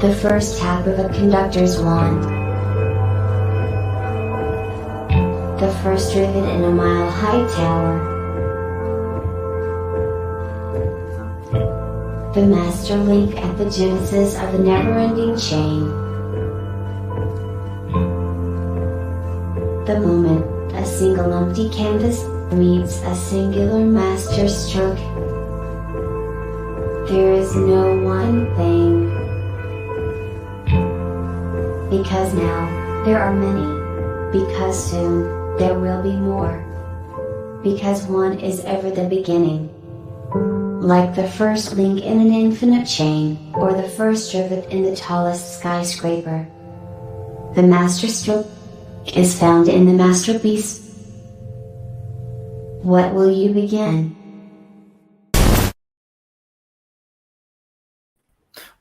The first tab of a conductor's wand. The first rivet in a mile-high tower. The master link at the genesis of a never-ending chain. The moment a single empty canvas meets a singular master stroke. There is no one thing. Because now, there are many. Because soon, there will be more. Because one is ever the beginning. Like the first link in an infinite chain, or the first rivet in the tallest skyscraper. The master stroke is found in the masterpiece. What will you begin?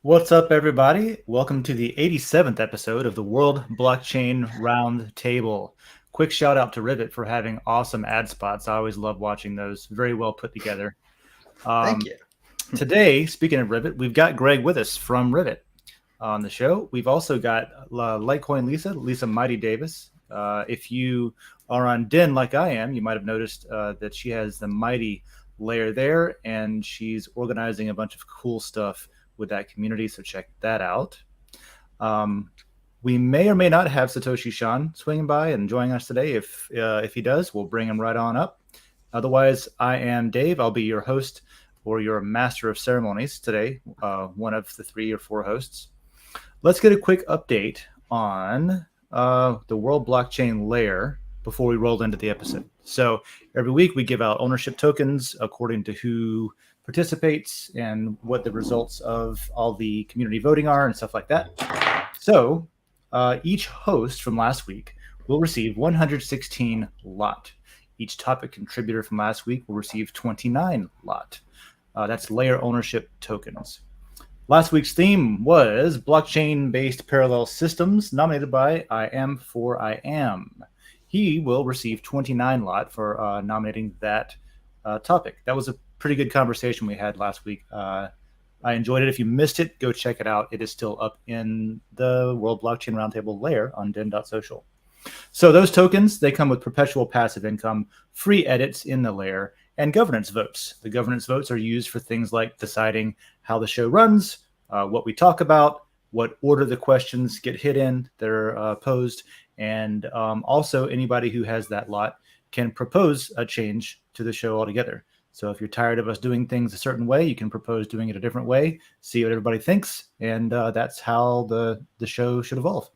What's up, everybody? Welcome to the 87th episode of the World Blockchain Roundtable. Quick shout out to Rivet for having awesome ad spots. I always love watching those. Very well put together. Thank you. Today, speaking of Rivet, we've got Greg with us from Rivet on the show. We've also got Litecoin Lisa Mighty Davis. If you are on DIN like I am, you might have noticed that she has the Mighty layer there, and she's organizing a bunch of cool stuff with that community, so check that out. We may or may not have Satoshi Sean swinging by and joining us today. If he does, we'll bring him right on up. Otherwise, I am Dave. I'll be your host or your master of ceremonies today, one of the 3 or 4 hosts. Let's get a quick update on the World Blockchain Layer before we roll into the episode. So every week we give out ownership tokens according to who participates and what the results of all the community voting are and stuff like that. So each host from last week will receive 116 lot. Each topic contributor from last week will receive 29 lot. That's layer ownership tokens. Last week's theme was blockchain-based parallel systems, nominated by I Am for I Am. He will receive 29 lot for nominating that topic. That was a pretty good conversation we had last week. I enjoyed it. If you missed it, go check it out. It is still up in the World Blockchain Roundtable layer on din.social. So those tokens, they come with perpetual passive income, free edits in the layer, and governance votes. The governance votes are used for things like deciding how the show runs, what we talk about, what order the questions get hit in that are posed, and also anybody who has that lot can propose a change to the show altogether. So if you're tired of us doing things a certain way, you can propose doing it a different way, see what everybody thinks, and that's how the show should evolve.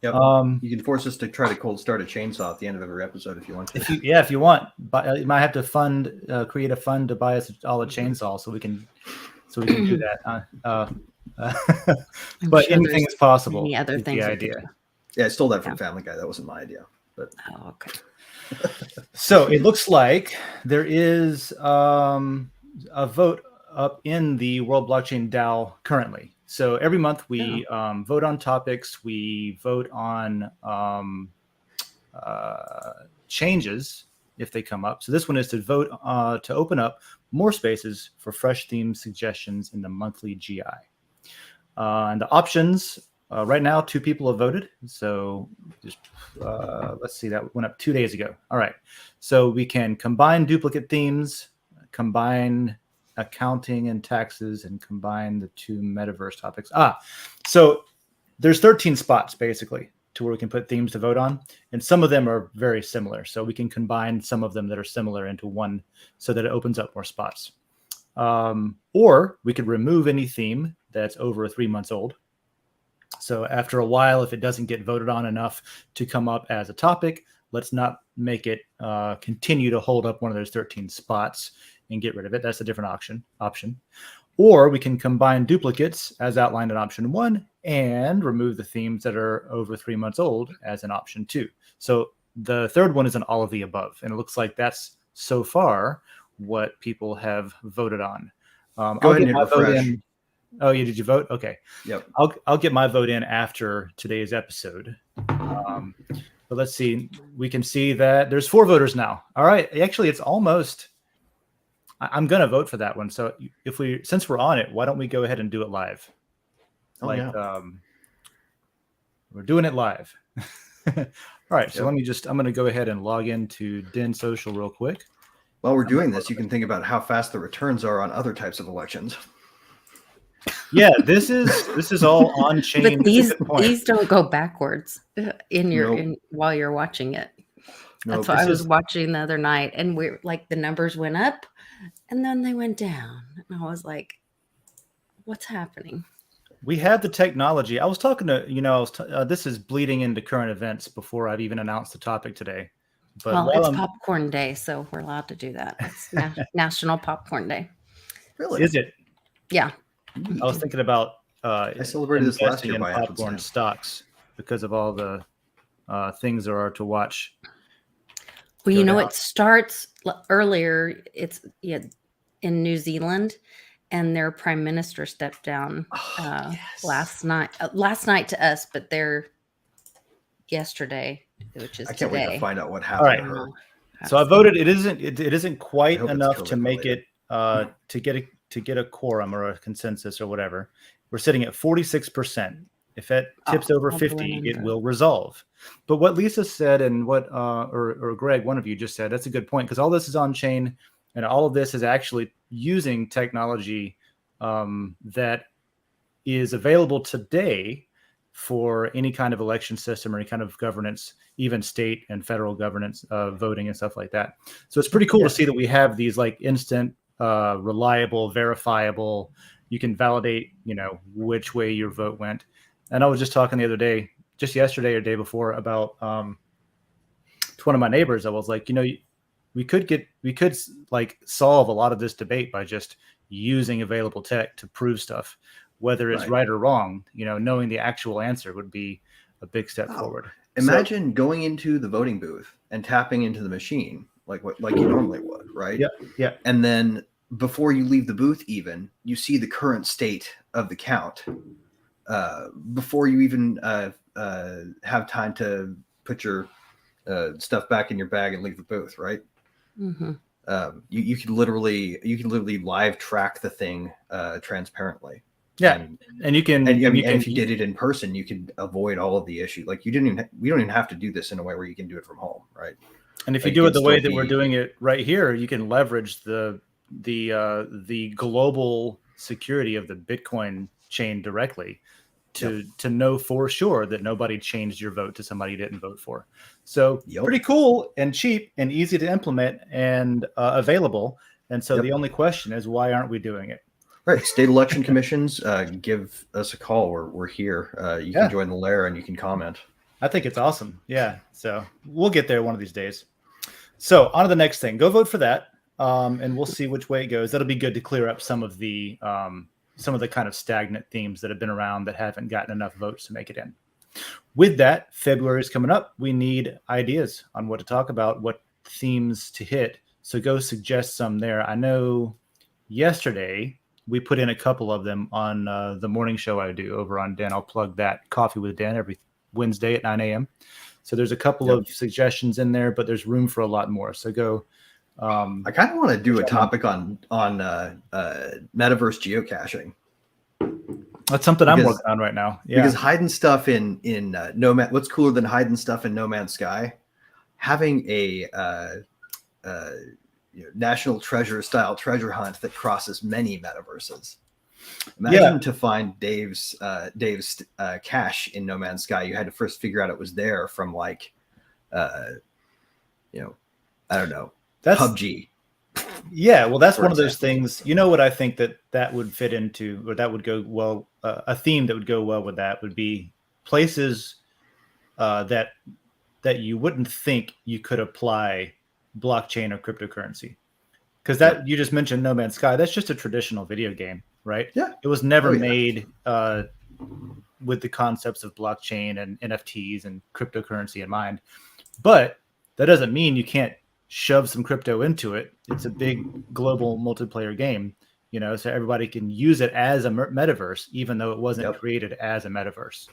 Yep. You can force us to try to cold start a chainsaw at the end of every episode if you want to. If you want, but you might have to create a fund to buy us all a chainsaw so we can do that. But sure anything is possible. Any other things? The idea. Yeah, I stole that from Family Guy. That wasn't my idea. But okay. So it looks like there is a vote up in the World Blockchain DAO currently. So every month we vote on topics, we vote on changes if they come up. So this one is to vote to open up more spaces for fresh theme suggestions in the monthly GI. And the options, right now, 2 people have voted. So just let's see, that went up 2 days ago. All right. So we can combine duplicate themes, combine accounting and taxes, and combine the 2 metaverse topics. So there's 13 spots basically to where we can put themes to vote on, and some of them are very similar. So we can combine some of them that are similar into one so that it opens up more spots. Or we could remove any theme that's over 3 months old. So after a while, if it doesn't get voted on enough to come up as a topic, let's not make it continue to hold up one of those 13 spots and get rid of it. That's a different option. Or we can combine duplicates as outlined in option 1 and remove the themes that are over 3 months old as an option 2. So the third one is an all of the above. And it looks like that's so far what people have voted on. Go ahead and hit refresh. Oh, yeah, did you vote? Okay. Yep. I'll get my vote in after today's episode. But let's see. We can see that there's 4 voters now. All right. Actually, it's almost. I'm going to vote for that one. So since we're on it, why don't we go ahead and do it live? we're doing it live. All right, so I'm going to go ahead and log into Den Social real quick. While we're doing this, you can think about how fast the returns are on other types of elections. Yeah, this is all on chain. But these don't go backwards while you're watching it. That's what I was watching the other night, and we're like, the numbers went up and then they went down, and I was like, what's happening? We have the technology. I was talking to, this is bleeding into current events before I've even announced the topic today. But it's Popcorn Day, so we're allowed to do that. It's National Popcorn Day. Really? Is it? Yeah. I was thinking about I celebrated this last year in by popcorn stocks because of all the things there are to watch. Well, it starts earlier. It's in New Zealand, and their prime minister stepped down last night. Last night to us, but they're yesterday, which is I can't today. wait to find out what happened to her. So I voted. It isn't quite enough to make it to get a quorum or a consensus or whatever. We're sitting at 46%. If it tips over 50, it will resolve. But what Lisa said and what or Greg, one of you just said, that's a good point, because all this is on chain, and all of this is actually using technology that is available today for any kind of election system or any kind of governance, even state and federal governance, voting and stuff like that. So it's pretty cool to see that we have these like instant, reliable, verifiable. You can validate, which way your vote went. And I was just talking the other day, just yesterday or day before, about to one of my neighbors. I was like, we could like solve a lot of this debate by just using available tech to prove stuff, whether it's right or wrong. Knowing the actual answer would be a big step forward. Imagine going into the voting booth and tapping into the machine like you normally would, right? Yeah. And then before you leave the booth, even you see the current state of the count before you even have time to put your stuff back in your bag and leave the booth, right? Mm-hmm. You can literally live track the thing transparently. Yeah, and you can. And if you did it in person, you could avoid all of the issues. Like we don't even have to do this in a way where you can do it from home, right? And if you do it the way that we're doing it right here, you can leverage the global security of the Bitcoin chain directly to know for sure that nobody changed your vote to somebody you didn't vote for. So pretty cool and cheap and easy to implement and available. And so the only question is, why aren't we doing it? Right. State election commissions, give us a call. We're here. You can join the lair and you can comment. I think it's awesome. Yeah. So we'll get there one of these days. So on to the next thing. Go vote for that. And we'll see which way it goes. That'll be good to clear up some of the kind of stagnant themes that have been around that haven't gotten enough votes to make it in. With that, February is coming up. We need ideas on what to talk about, what themes to hit. So go suggest some there. I know yesterday we put in a couple of them on the morning show I do over on Dan. I'll plug that, Coffee with Dan, every Wednesday at 9 a.m. So there's a couple of suggestions in there, but there's room for a lot more. So go. I kind of want to do a topic on metaverse geocaching. That's something I'm working on right now. Yeah. Because hiding stuff in No Man, what's cooler than hiding stuff in No Man's Sky? Having a national treasure style treasure hunt that crosses many metaverses. Imagine to find Dave's cache in No Man's Sky. You had to first figure out it was there from I don't know. That's PUBG. Yeah, well, that's one of those things. What I think that would fit into, or that would go well. A theme that would go well with that would be places that you wouldn't think you could apply blockchain or cryptocurrency, because you just mentioned No Man's Sky. That's just a traditional video game, right? Yeah, it was never made with the concepts of blockchain and NFTs and cryptocurrency in mind. But that doesn't mean you can't shove some crypto into it. It's a big global multiplayer game, so everybody can use it as a metaverse, even though it wasn't created as a metaverse.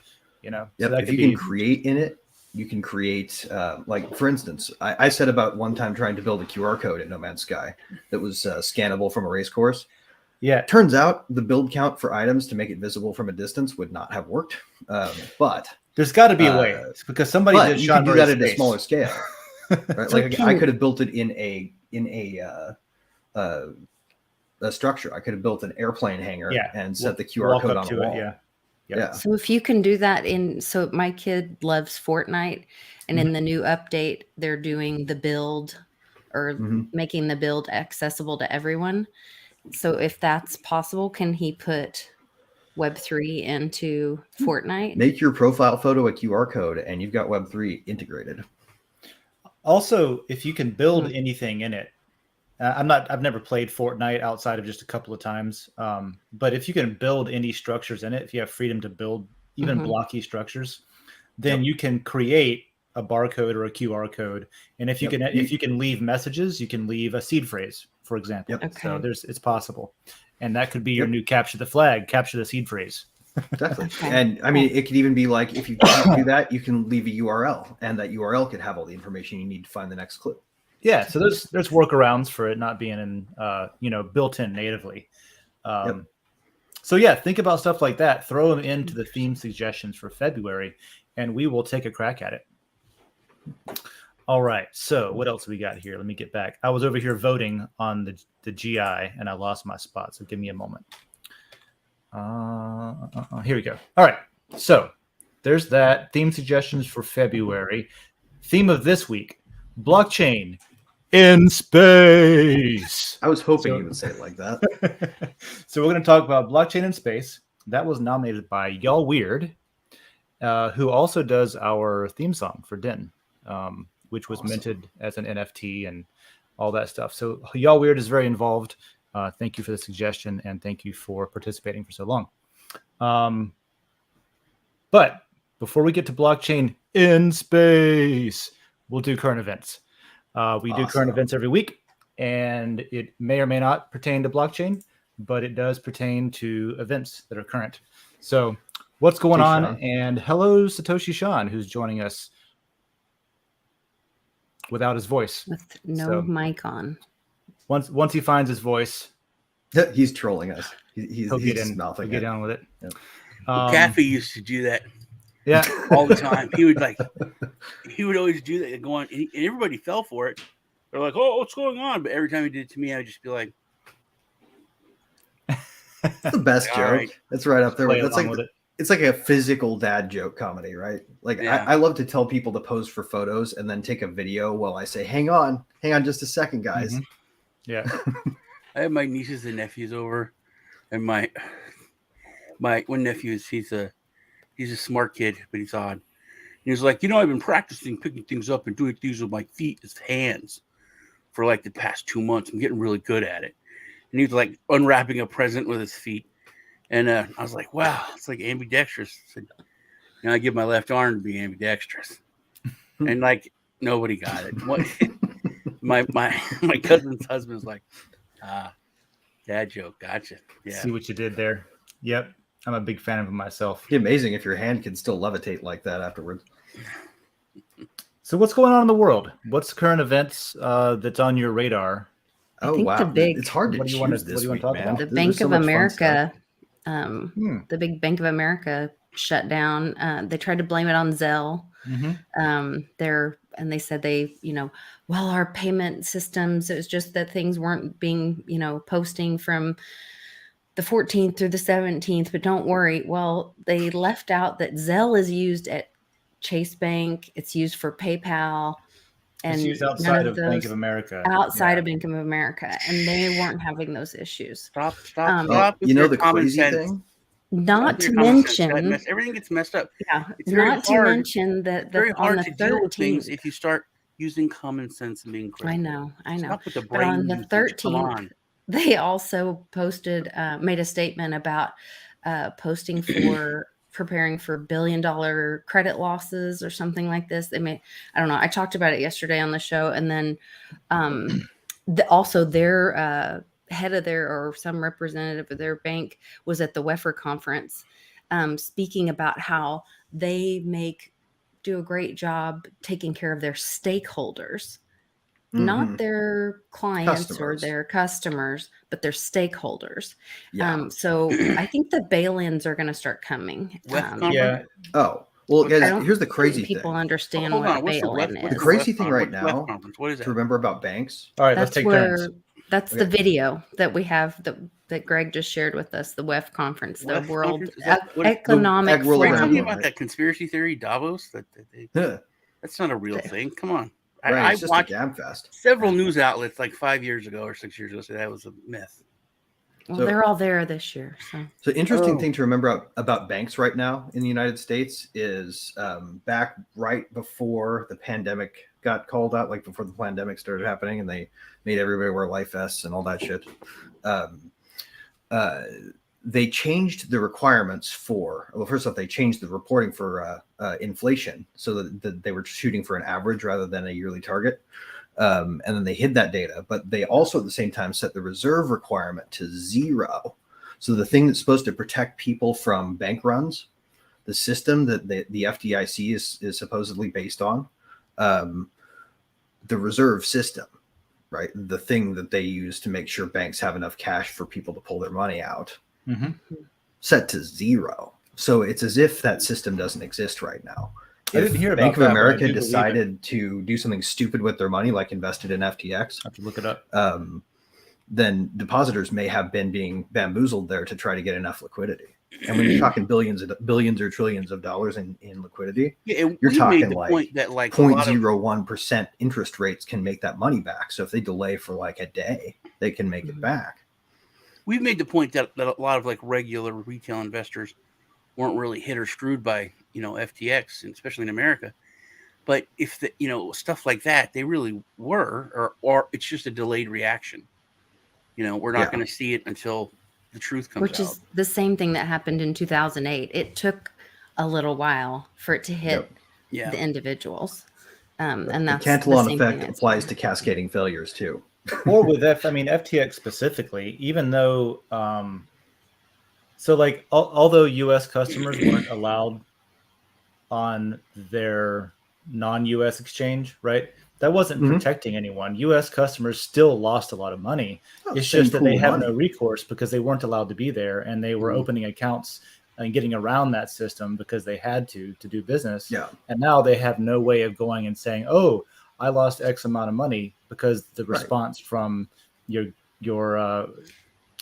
So if you can create in it, you can create, for instance, I said about one time trying to build a QR code in No Man's Sky that was scannable from a race course. Yeah. Turns out the build count for items to make it visible from a distance would not have worked. But there's got to be a way, because somebody but did you shot could do that very at a smaller scale. Right? So Like I could have built it in a structure. I could have built an airplane hangar and set the QR code on a wall. Yeah. So if you can do that so my kid loves Fortnite, and in the new update, they're doing the build or making the build accessible to everyone. So if that's possible, can he put Web3 into Fortnite? Make your profile photo a QR code and you've got Web3 integrated. Also, if you can build anything in it, I've never played Fortnite outside of just a couple of times. But if you can build any structures in it, if you have freedom to build even blocky structures, then you can create a barcode or a QR code. And if you can leave messages, you can leave a seed phrase, for example. So it's possible. And that could be your new capture the flag, capture the seed phrase. Definitely. Okay. And I mean, it could even be like, if you can't do that, you can leave a URL, and that URL could have all the information you need to find the next clue. Yeah. So there's workarounds for it not being built in natively. So yeah, think about stuff like that. Throw them into the theme suggestions for February, and we will take a crack at it. All right. So what else we got here? Let me get back. I was over here voting on the GI, and I lost my spot. So give me a moment. Here we go. All right. So there's that. Theme suggestions for February. Theme of this week: blockchain in space. I was hoping you would say it like that. So we're going to talk about blockchain in space. That was nominated by Y'all Weird, who also does our theme song for Din, which was minted as an NFT and all that stuff. So Y'all Weird is very involved. Thank you for the suggestion, and thank you for participating for so long. But before we get to blockchain in space, we'll do current events. We do current events every week, and it may or may not pertain to blockchain, but it does pertain to events that are current. So what's going on? Sean. And hello, Satoshi Sean, who's joining us without his voice. With no mic on. Once he finds his voice, he's trolling us. He'll get on with it. Yep. Caffey used to do that. Yeah, all the time. He would always do that. Go on, and everybody fell for it. They're like, "Oh, what's going on?" But every time he did it to me, I would just be like, "It's the best joke." Right. That's right up there. It's like a physical dad joke comedy, right? Like I love to tell people to pose for photos and then take a video while I say, "Hang on just a second, guys." Mm-hmm. Yeah. I have my nieces and nephews over, and my one nephew he's a smart kid, but he's odd. He was like, I've been practicing picking things up and doing things with my feet as hands for like the past 2 months. I'm getting really good at it. And he was like unwrapping a present with his feet. And I was like, wow, it's like ambidextrous. I said, I give my left arm to be ambidextrous. And like nobody got it. my cousin's husband was like, dad joke, gotcha. Yeah. See what you did there. Yep. I'm a big fan of it myself. It'd be amazing if your hand can still levitate like that afterwards. So what's going on in the world? What's current events that's on your radar? Oh, wow. It's hard to choose this week, man. The Bank of America, the big Bank of America shut down. They tried to blame it on Zelle. And they said our payment systems, it was just that things weren't being, posting from the 14th through the 17th, but don't worry. Well, they left out that Zelle is used at Chase Bank. It's used for PayPal. And it's used outside of Bank of America. Outside of Bank of America. And they weren't having those issues. Stop. The crazy thing? Not to mention everything gets messed up. Yeah. It's not to mention that it's very hard to deal with things if you start using common sense and being critical. I know. Stop with the but on the 13th, they also made a statement about posting for preparing for $1 billion credit losses or something like this. I don't know. I talked about it yesterday on the show. And then also their head of or some representative of their bank was at the WEFR conference speaking about how they do a great job taking care of their stakeholders. not their clients Customers. or their customers, but their stakeholders. Yeah. So I think the bail-ins are going to start coming. WEF conference? Yeah. Oh, well, I guys, don't here's the think crazy people thing. understand Hold what on. a What's the bail-in WEF? What's The is. crazy WEF thing con- right what's WEF now conference? What is to that? remember about banks. All right, let's That's take where turns. that's the video that we have that Greg just shared with us, the WEF conference, the WEF World conference? Is that what Economic World Are you Economic talking Forum. Forum, about that conspiracy theory, Davos? That's not a real thing. Come on. Right. I It's just a watched gab fest. several news outlets like 5 years ago or 6 years ago say that was a myth. Well, So- they're all there this year. So Interesting Oh. thing to remember about banks right now in the United States is back right before the pandemic got called out, like before the pandemic started happening, and they made everybody wear life vests and all that shit. They changed the requirements for, well, first off, they changed the reporting for inflation so that they were shooting for an average rather than a yearly target. And then they hid that data, but they also at the same time set the reserve requirement to 0. So the thing that's supposed to protect people from bank runs, the system that the FDIC is supposedly based on, the reserve system, right? The thing that they use to make sure banks have enough cash for people to pull their money out, set to 0. So it's as if that system doesn't exist right now. I didn't hear Bank about of that, but I America do believe it. decided to do something stupid with their money, like invested in FTX. I have to look it up. Then depositors may have been being bamboozled there to try to get enough liquidity. And when you're talking billions or trillions of dollars in liquidity, Yeah, and you're we talking made the like point that like a lot of 0.01% interest rates can make that money back. So if they delay for like a day, they can make it back. we've made the point that a lot of like regular retail investors weren't really hit or screwed by FTX, and especially in America. But if the stuff like that, they really were, or it's just a delayed reaction. We're not going to see it until the truth comes out. which is the same thing that happened in 2008. It took a little while for it to hit Yeah. the individuals. And The that's Cantillon the same effect thing that's applies to cascading failures too. Or with FTX specifically, even though so like although US customers weren't allowed on their non-US exchange, right? That wasn't protecting anyone. US customers still lost a lot of money. It's just that they have no recourse because they weren't allowed to be there, and they were opening accounts and getting around that system because they had to do business. Yeah. And now they have no way of going and saying, "Oh, I lost X amount of money," because the response from your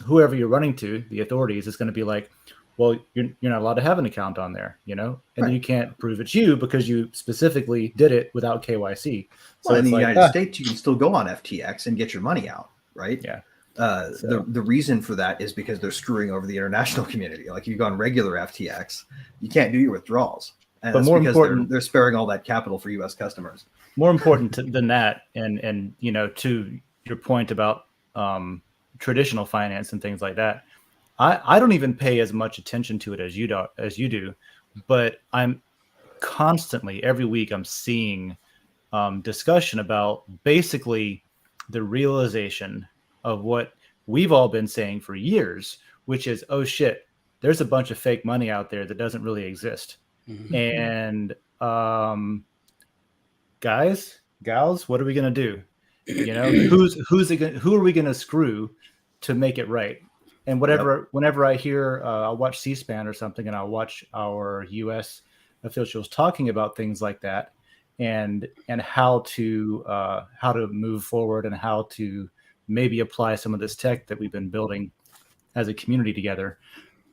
whoever you're running to, the authorities, is going to be like, well, you're not allowed to have an account on there, and then you can't prove it's you because you specifically did it without KYC. So in the United States, you can still go on FTX and get your money out, right? Yeah. The reason for that is because they're screwing over the international community. Like you go on regular FTX, you can't do your withdrawals. And but that's more because important, they're sparing all that capital for US customers. More important than that, and to your point about traditional finance and things like that, I don't even pay as much attention to it as you do, but I'm constantly every week I'm seeing discussion about basically the realization of what we've all been saying for years, which is, oh shit, there's a bunch of fake money out there that doesn't really exist. And guys, gals, what are we gonna do? Who are we gonna screw to make it right? And whenever I hear, I'll watch C-SPAN or something, and I'll watch our U.S. officials talking about things like that, and how to move forward and how to maybe apply some of this tech that we've been building as a community together.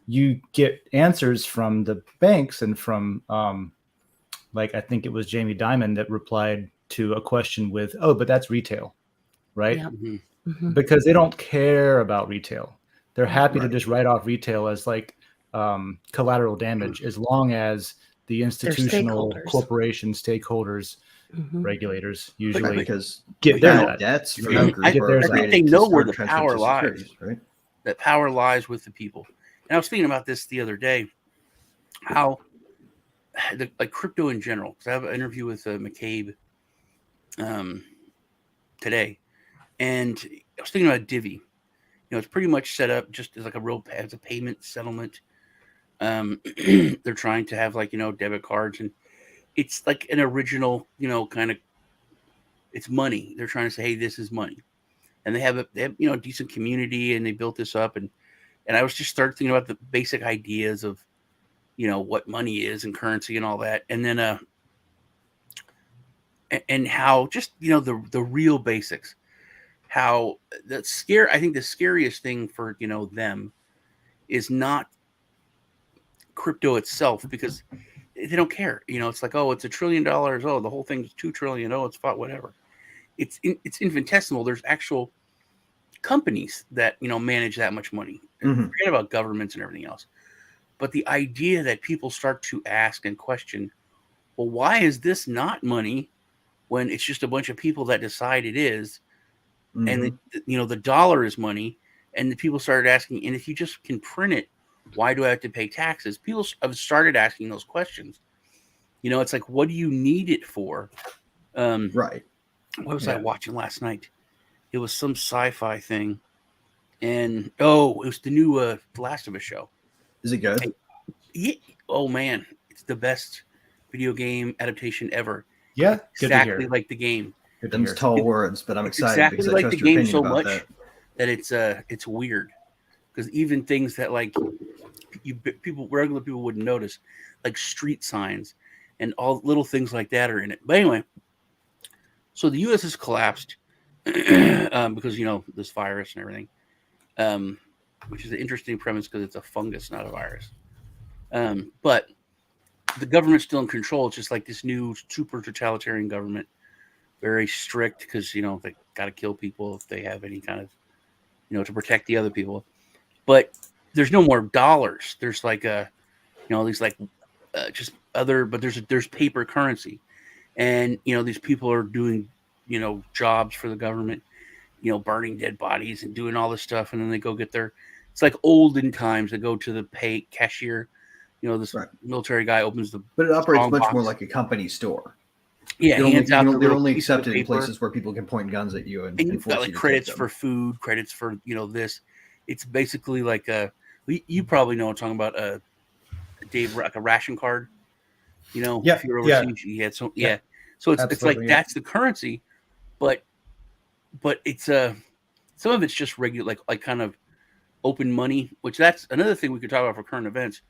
You get answers from the banks and from I think it was Jamie Dimon that replied to a question with, "Oh, but that's retail, right?" Yep. Because they don't care about retail. They're happy to just write off retail as collateral damage, as long as the institutional corporation stakeholders, regulators usually get their debts. I think they know where the power lies, right? That power lies with the people. And I was thinking about this the other day, how like crypto in general, because I have an interview with McCabe today, and I was thinking about Divvy. It's pretty much set up just as as a payment settlement. They're trying to have debit cards, and it's like an original, kind of it's money. They're trying to say, hey, this is money. And they have a decent community, and they built this up. And I was just started thinking about the basic ideas of, what money is and currency and all that. And then, and how just, the real basics, how I think the scariest thing for, them is not crypto itself, because they don't care. It's like, oh, it's $1 trillion. Oh, the whole thing's 2 trillion. Oh, it's whatever. It's infinitesimal. There's actual companies that, manage that much money. Mm-hmm. Forget about governments and everything else. But the idea that people start to ask and question, well, why is this not money when it's just a bunch of people that decide it is? Mm-hmm. And, the dollar is money. And the people started asking, and if you just can print it, why do I have to pay taxes? People have started asking those questions. It's like, what do you need it for? Right. What was I watching last night? It was some sci-fi thing. And, it was the new The Last of Us show. Is it good? Yeah. Oh, man. It's the best video game adaptation ever. Yeah. Exactly like the game. Them's tall words, but I'm excited exactly because like I trust the your game opinion so about much that. that it's weird. Because even things that regular people wouldn't notice, like street signs and all little things like that are in it. But anyway, so the U.S. has collapsed because, this virus and everything, which is an interesting premise because it's a fungus, not a virus. But the government's still in control. It's just like this new super totalitarian government, very strict because, they got to kill people if they have any kind of, to protect the other people. But there's no more dollars. There's like these just other, but there's paper currency, and these people are doing jobs for the government, burning dead bodies and doing all this stuff, and then they go get it's like olden times. They go to the pay cashier, this military guy opens the. But it operates much box. more like a company store. Yeah, they're only accepted in places where people can point guns at you and you've got like credits for food, credits for this. It's basically like you probably know what I'm talking about, Dave, like a ration card. If you're overseas, you had so it's like that's the currency, but it's some of it's just regular like kind of open money, which that's another thing we could talk about for current events,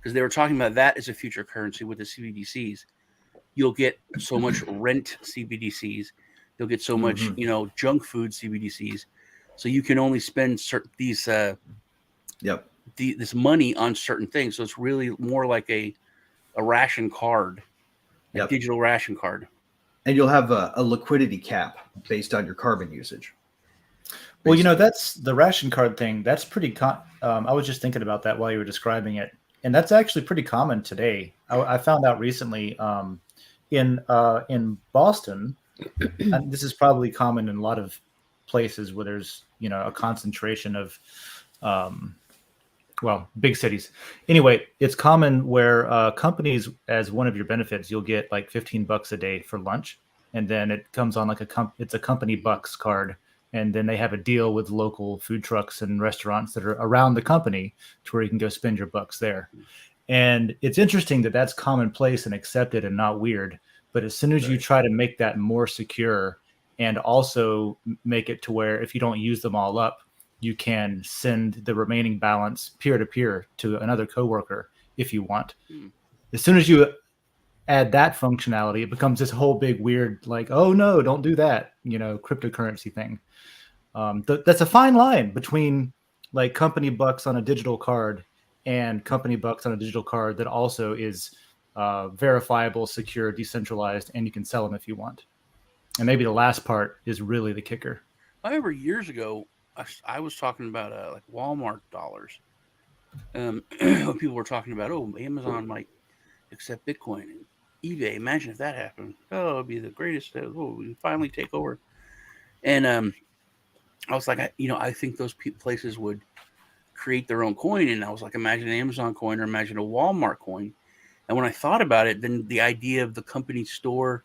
because they were talking about that as a future currency with the CBDCs. You'll get so much rent CBDCs, you'll get so much junk food CBDCs. So you can only spend these this money on certain things. So it's really more like a ration card, a digital ration card. And you'll have a liquidity cap based on your carbon usage. Well, that's the ration card thing. That's pretty. I was just thinking about that while you were describing it, and that's actually pretty common today. I found out recently in Boston, and this is probably common in a lot of places where there's a concentration of big cities. Anyway, it's common where companies, as one of your benefits, you'll get like $15 a day for lunch, and then it comes on like it's a company bucks card, and then they have a deal with local food trucks and restaurants that are around the company to where you can go spend your bucks there. And it's interesting that that's commonplace and accepted and not weird. But as soon as you try to make that more secure and also make it to where if you don't use them all up, you can send the remaining balance peer-to-peer to another coworker if you want. As soon as you add that functionality, it becomes this whole big weird, like, oh no, don't do that, cryptocurrency thing. That's a fine line between like company bucks on a digital card and company bucks on a digital card that also is verifiable, secure, decentralized, and you can sell them if you want. And maybe the last part is really the kicker. I remember years ago, I was talking about like Walmart dollars. People were talking about, Amazon might accept Bitcoin and eBay. Imagine if that happened. Oh, it'd be the greatest. We finally take over. And I was like, I think those places would create their own coin. And I was like, imagine an Amazon coin or imagine a Walmart coin. And when I thought about it, then the idea of the company store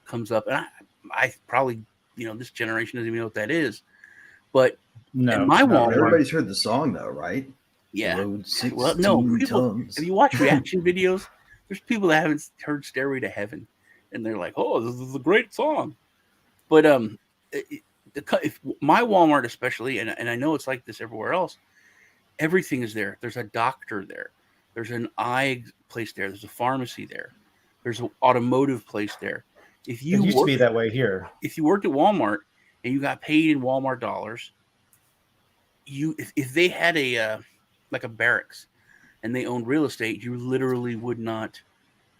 comes up. And I probably, this generation doesn't even know what that is. But no, my Walmart, everybody's heard the song though, right? Yeah. Well, no. If you watch reaction videos, there's people that haven't heard "Stairway to Heaven," and they're like, "Oh, this is a great song." But if my Walmart especially, and I know it's like this everywhere else, everything is there. There's a doctor there. There's an eye place there. There's a pharmacy there. There's an automotive place there. It used to be that way here. If you worked at Walmart and you got paid in Walmart dollars, if they had a like a barracks and they owned real estate, you literally would not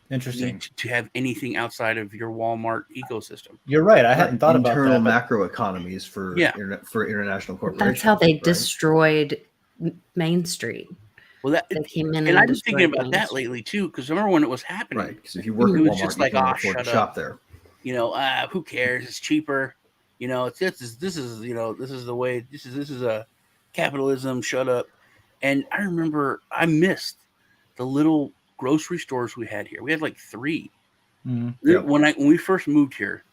need to have anything outside of your Walmart ecosystem. You're right. I hadn't thought about that. Internal macro economies for international corporations. That's how they destroyed Main Street. Well, they came in, and I've been thinking about that lately too. Because remember when it was happening? Right. Because if you work at Walmart, just like, you can shop there. You know, who cares? It's cheaper. You know, this is the way. This is a capitalism. Shut up. And I remember I missed the little grocery stores we had here. We had like 3. Mm-hmm. When we first moved here,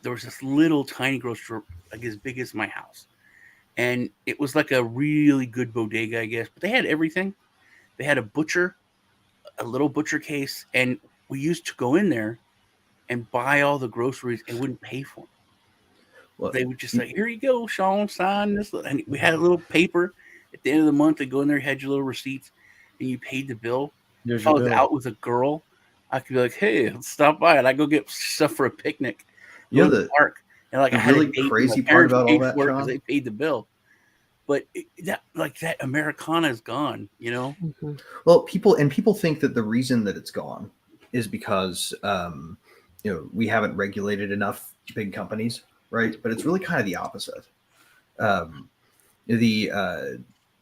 there was this little tiny grocery store, like as big as my house. And it was like a really good bodega, I guess. But they had everything. They had a butcher, a little butcher case. And we used to go in there and buy all the groceries and wouldn't pay for them. Well, they would just say, here you go, Sean, sign this. And we had a little paper. At the end of the month, they go in there, had your little receipts, and you paid the bill. If I was out with a girl, I could be like, hey, let's stop by. And I go get stuff for a picnic. Yeah, the park. And like, the really crazy part about all that, because they paid the bill. But that Americana is gone, you know. Mm-hmm. Well, people think that the reason that it's gone is because we haven't regulated enough big companies, right? But it's really kind of the opposite.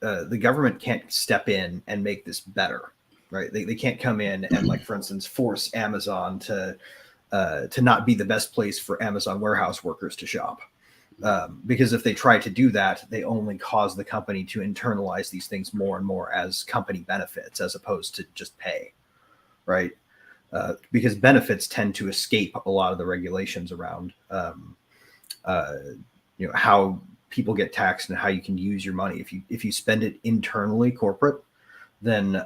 The government can't step in and make this better, right? They can't come in and, like, for instance, force Amazon to not be the best place for Amazon warehouse workers to shop. Because if they try to do that, they only cause the company to internalize these things more and more as company benefits as opposed to just pay, right? Because benefits tend to escape a lot of the regulations around how people get taxed and how you can use your money. If you spend it internally corporate, then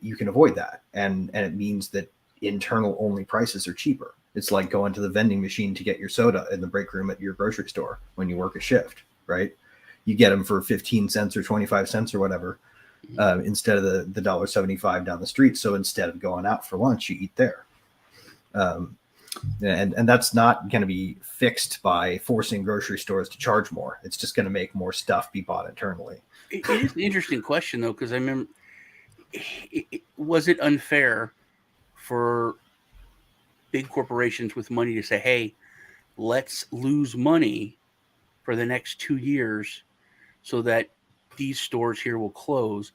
you can avoid that. And it means that internal only prices are cheaper. It's like going to the vending machine to get your soda in the break room at your grocery store when you work a shift, right? You get them for 15 cents or 25 cents or whatever, instead of the $1.75 down the street. So instead of going out for lunch, you eat there. And that's not going to be fixed by forcing grocery stores to charge more. It's just going to make more stuff be bought internally. It is an interesting question, though, because I remember, was it unfair for big corporations with money to say, hey, let's lose money for the next 2 years so that these stores here will close,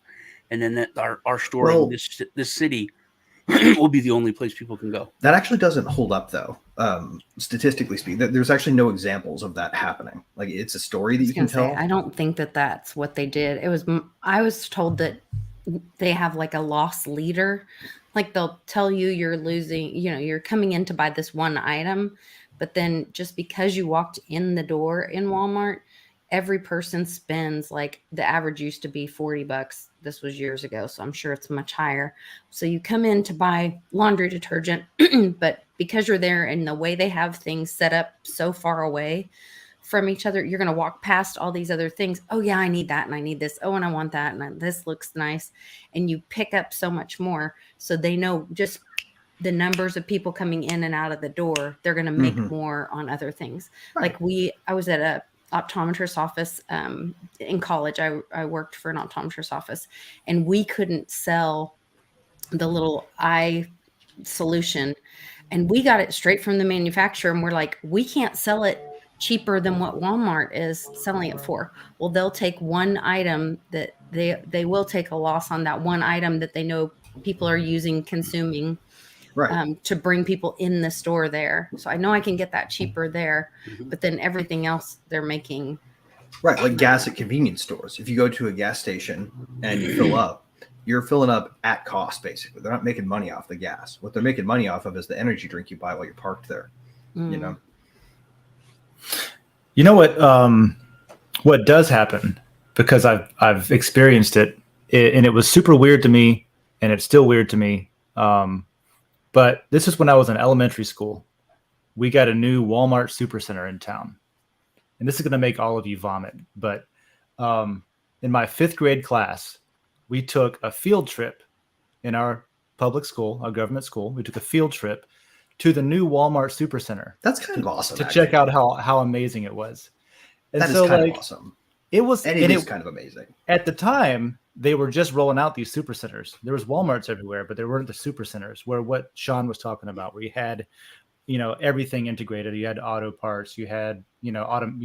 and then that our store in this city will be the only place people can go? That actually doesn't hold up, though. Statistically speaking, there's actually no examples of that happening. Like, it's a story that you can tell. I don't think that that's what they did. I was told that they have like a loss leader. Like, they'll tell you you're losing, you're coming in to buy this one item, but then just because you walked in the door in Walmart, every person spends, like, the average used to be $40. This was years ago, so I'm sure it's much higher. So you come in to buy laundry detergent, but because you're there and the way they have things set up so far away from each other, you're going to walk past all these other things. Oh yeah, I need that. And I need this. Oh, and I want that. And this looks nice. And you pick up so much more. So they know just the numbers of people coming in and out of the door, they're going to make more on other things. Right. Like I was at a optometrist office in college. I worked for an optometrist office, and we couldn't sell the little eye solution. And we got it straight from the manufacturer. And we're like, we can't sell it cheaper than what Walmart is selling it for. Well, they'll take one item that they will take a loss on that one item that they know people are consuming, right, to bring people in the store there. So I know I can get that cheaper there, but then everything else they're making. Right, like gas at convenience stores. If you go to a gas station and you fill up, you're filling up at cost, basically. They're not making money off the gas. What they're making money off of is the energy drink you buy while you're parked there. You know what does happen, because I've experienced it, and it was super weird to me, and it's still weird to me. But this is when I was in elementary school, we got a new Walmart Supercenter in town. And this is going to make all of you vomit. But in my 5th grade class, we took a field trip in our public school, our government school. We took a field trip to the new Walmart Supercenter. That's kind of awesome. To check out how amazing it was. And that so, is kind like, of awesome. It was, and it is kind of amazing. At the time, they were just rolling out these supercenters. There was Walmarts everywhere, but there weren't the supercenters where what Sean was talking about, where you had, everything integrated. You had auto parts. You had, you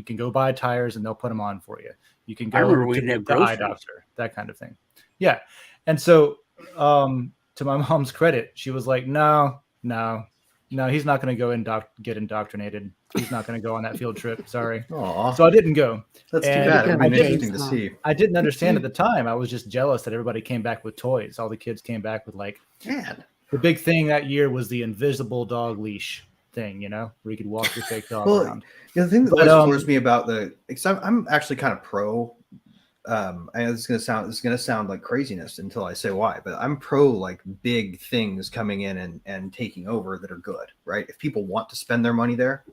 can go buy tires and they'll put them on for you. You can go to the eye doctor, that kind of thing. Yeah. And so, to my mom's credit, she was like, no, he's not going to go get indoctrinated. He's not going to go on that field trip. Sorry. Aww. So I didn't go. That's too bad. It would be interesting to see. I didn't understand at the time. I was just jealous that everybody came back with toys. All the kids came back with the big thing that year was the invisible dog leash thing, where you could walk your fake dog around. The thing that floors me about I'm actually kind of pro. I know this is gonna sound like craziness until I say why, but I'm pro like big things coming in and taking over that are good, right? If people want to spend their money there,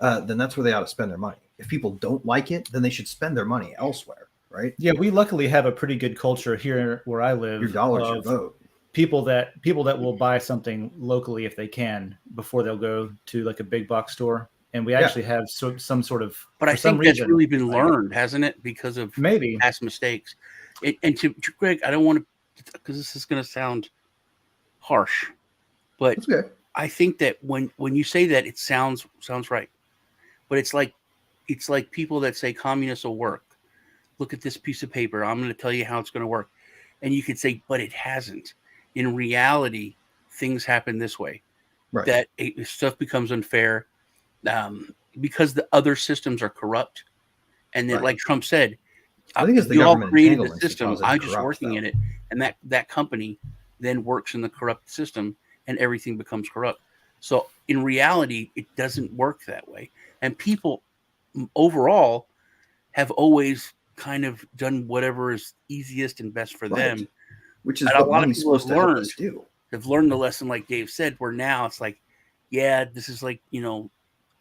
then that's where they ought to spend their money. If people don't like it, then they should spend their money elsewhere, right? Yeah, we luckily have a pretty good culture here where I live. Your dollar's your vote. People that will buy something locally if they can before they'll go to like a big box store. And we actually have some sort of. But I think that's really been learned, hasn't it? Because of maybe past mistakes. And to Greg, I don't want to, because this is going to sound harsh, but I think that when you say that, it sounds right. But it's like people that say communists will work. Look at this piece of paper. I'm going to tell you how it's going to work. And you could say, but it hasn't. In reality, things happen this way. Right. That stuff becomes unfair. Because the other systems are corrupt, and then, like Trump said, I think it's the you all government created the system. I'm just working though. in it, and that company then works in the corrupt system, and everything becomes corrupt. So in reality, it doesn't work that way, and people overall have always kind of done whatever is easiest and best for them, which is and what a lot of money's people supposed to help us do. Have learned the lesson, like Dave said, where now it's like, yeah, this is like,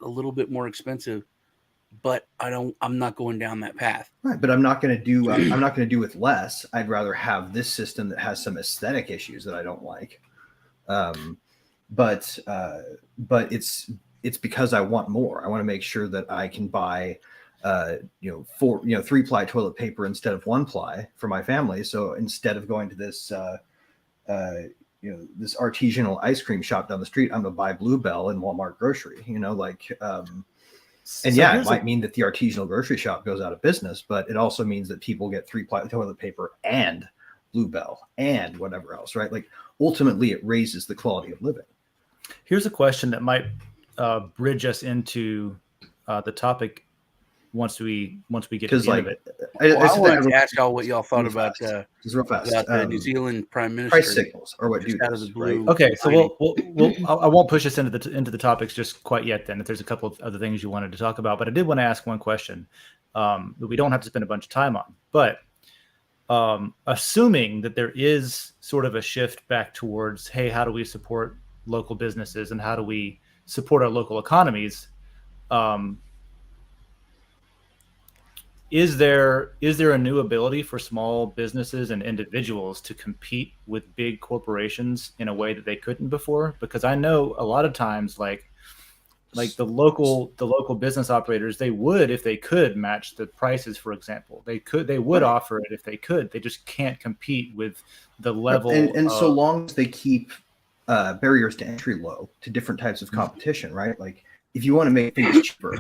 a little bit more expensive, but I'm not going down that path. Right. But I'm not going to do with less. I'd rather have this system that has some aesthetic issues that I don't like. But it's because I want more. I want to make sure that I can buy, 3-ply toilet paper instead of 1-ply for my family. So instead of going to this, this artisanal ice cream shop down the street, I'm going to buy Bluebell in Walmart grocery, it might mean that the artisanal grocery shop goes out of business, but it also means that people get 3-ply toilet paper and Bluebell and whatever else, right? Like ultimately it raises the quality of living. Here's a question that might bridge us into the topic once we get to the end of it. I wanted to ask y'all what y'all thought about the New Zealand Prime Minister. Price signals or what do out of the blue. Right? Okay, so I won't push us into the topics just quite yet. Then, if there's a couple of other things you wanted to talk about, but I did want to ask one question that we don't have to spend a bunch of time on. But assuming that there is sort of a shift back towards, hey, how do we support local businesses and how do we support our local economies? Is there a new ability for small businesses and individuals to compete with big corporations in a way that they couldn't before? Because I know a lot of times, like the local business operators, they would, if they could, match the prices. For example, they would offer it if they could. They just can't compete with the level. And so long as they keep barriers to entry low to different types of competition, right? Like if you want to make things cheaper.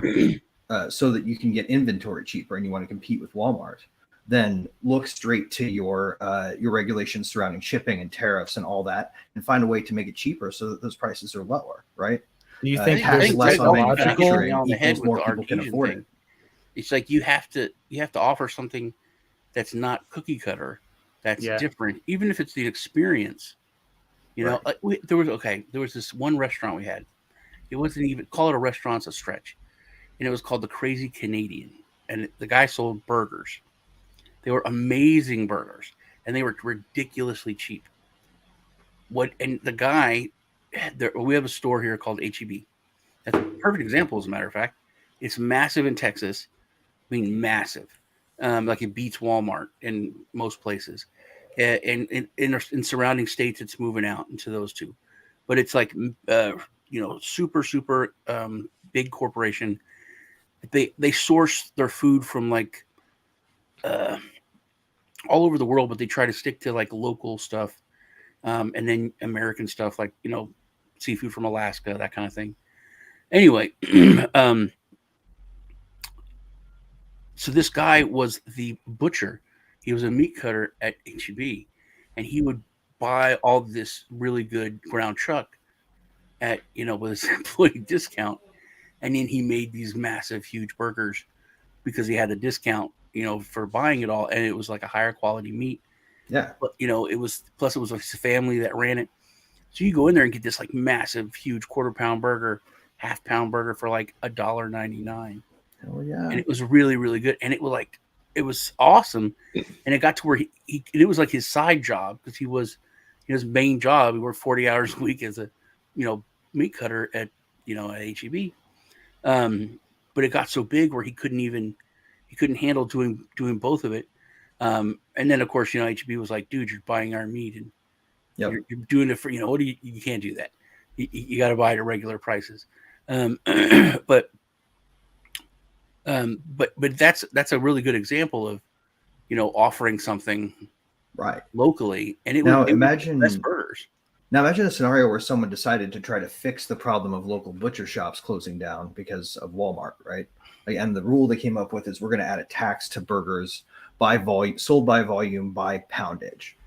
So that you can get inventory cheaper and you want to compete with Walmart, then look straight to your regulations surrounding shipping and tariffs and all that and find a way to make it cheaper so that those prices are lower, right? Do you think there's less on manufacturing on the head equals more with people can afford it? It's like you have to offer something that's not cookie cutter, that's different, even if it's the experience. There was this one restaurant we had. It wasn't even, call it a restaurant's a stretch. And it was called the Crazy Canadian. And the guy sold burgers. They were amazing burgers. And they were ridiculously cheap. And the guy, we have a store here called H-E-B. That's a perfect example, as a matter of fact. It's massive in Texas. I mean, massive. Like it beats Walmart in most places. And in surrounding states, it's moving out into those two. But it's like, super, super big corporation. They source their food from like all over the world, but they try to stick to like local stuff. And then American stuff like, seafood from Alaska, that kind of thing. Anyway, so this guy was the butcher. He was a meat cutter at HEB, and he would buy all this really good ground chuck at, with his employee discount. And then he made these massive, huge burgers because he had a discount, for buying it all. And it was like a higher quality meat. Yeah. But, it was like his family that ran it. So you go in there and get this like massive, huge quarter-pound burger, half-pound burger for like $1.99. Hell yeah. And it was really, really good. And it was awesome. And it got to where it was like his side job because his main job. He worked 40 hours a week as a, meat cutter at HEB. But it got so big where he couldn't handle doing both of it. And then of course, HEB was like, dude, you're buying our meat and you're doing it for, you can't do that. You got to buy it at regular prices. But that's a really good example of, offering something right locally. And imagine best burgers. Now imagine a scenario where someone decided to try to fix the problem of local butcher shops closing down because of Walmart, right? And the rule they came up with is we're going to add a tax to burgers by volume, sold by volume, by poundage.